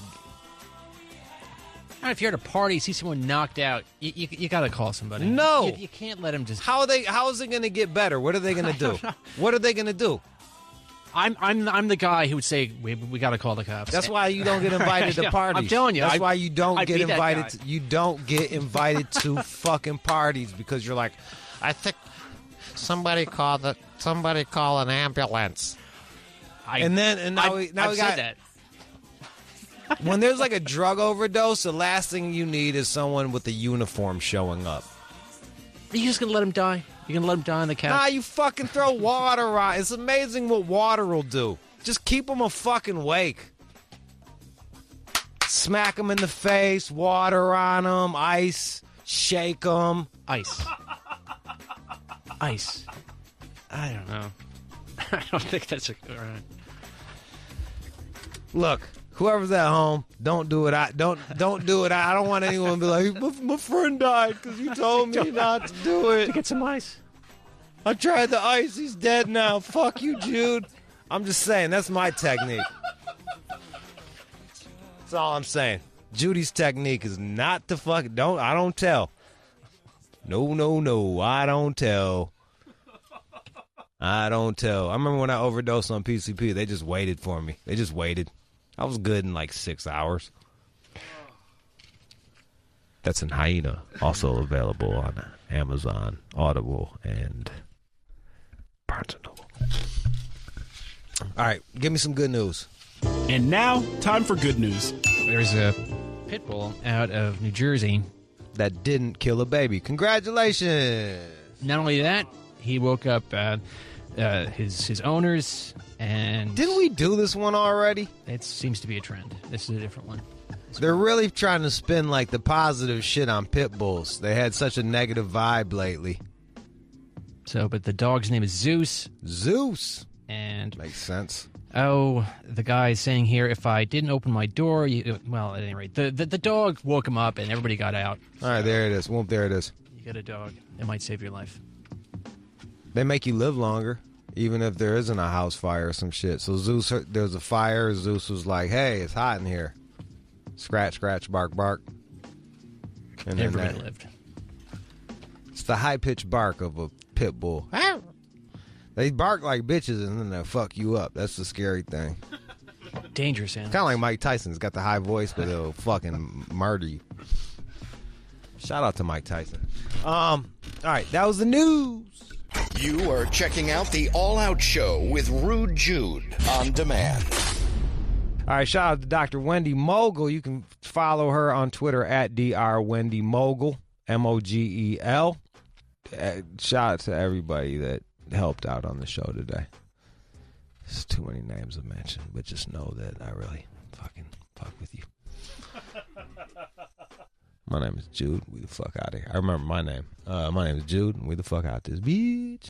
if you're at a party, see someone knocked out, you got to call somebody. No. You can't let him just... How is it going to get better? What are they going to do? What are they going to do? I'm the guy who would say, we got to call the cops. That's why you don't get invited to parties. I'm telling you. That's why you don't get invited. Guy. You don't get invited to fucking parties because you're like, I think somebody call an ambulance. Now we got that. When there's like a drug overdose, the last thing you need is someone with a uniform showing up. Are you just gonna let him die? You're gonna let him die on the couch? Nah, you fucking throw water on. It's amazing what water will do. Just keep him a fucking wake. Smack him in the face, water on him, ice, shake him. Ice. I don't know. I don't think that's all right. Look, whoever's at home, don't do it. Don't do it. I don't want anyone to be like, my friend died because you told me not to do it. Get some ice. I tried the ice. He's dead now. Fuck you, Jude. I'm just saying, that's my technique. That's all I'm saying. Judy's technique is not to fuck. I don't tell. No. I don't tell. I remember when I overdosed on PCP, they just waited for me. They just waited. I was good in like 6 hours. That's in Hyena. Also available on Amazon, Audible, and Barnes & Noble. All right, give me some good news. And now, time for good news. There's a pit bull out of New Jersey that didn't kill a baby. Congratulations. Not only that, he woke up his owners, and didn't we do this one already? It seems to be a trend. This is a different one. They're really trying to spin like the positive shit on pit bulls. They had such a negative vibe lately. So, but the dog's name is Zeus. Zeus. And makes sense. Oh, the guy's saying here, if I didn't open my door, well, at any rate, the dog woke him up and everybody got out. All right, there it is. Whoop, there it is. You got a dog. It might save your life. They make you live longer, even if there isn't a house fire or some shit. So Zeus, there's a fire. Zeus was like, hey, it's hot in here. Scratch, scratch, bark, bark. And everybody lived. It's the high-pitched bark of a pit bull. They bark like bitches and then they'll fuck you up. That's the scary thing. Dangerous animals. Kind of like Mike Tyson's got the high voice, but it'll fucking murder you. Shout out to Mike Tyson. All right, that was the news. You are checking out the All Out Show with Rude Jude on demand. All right, shout out to Dr. Wendy Mogel. You can follow her on Twitter at drwendymogel, Mogel. Shout out to everybody that helped out on the show today. There's too many names to mention, but just know that I really fucking fuck with you. My name is Jude. We the fuck out of here. I remember my name. My name is Jude. We the fuck out this bitch.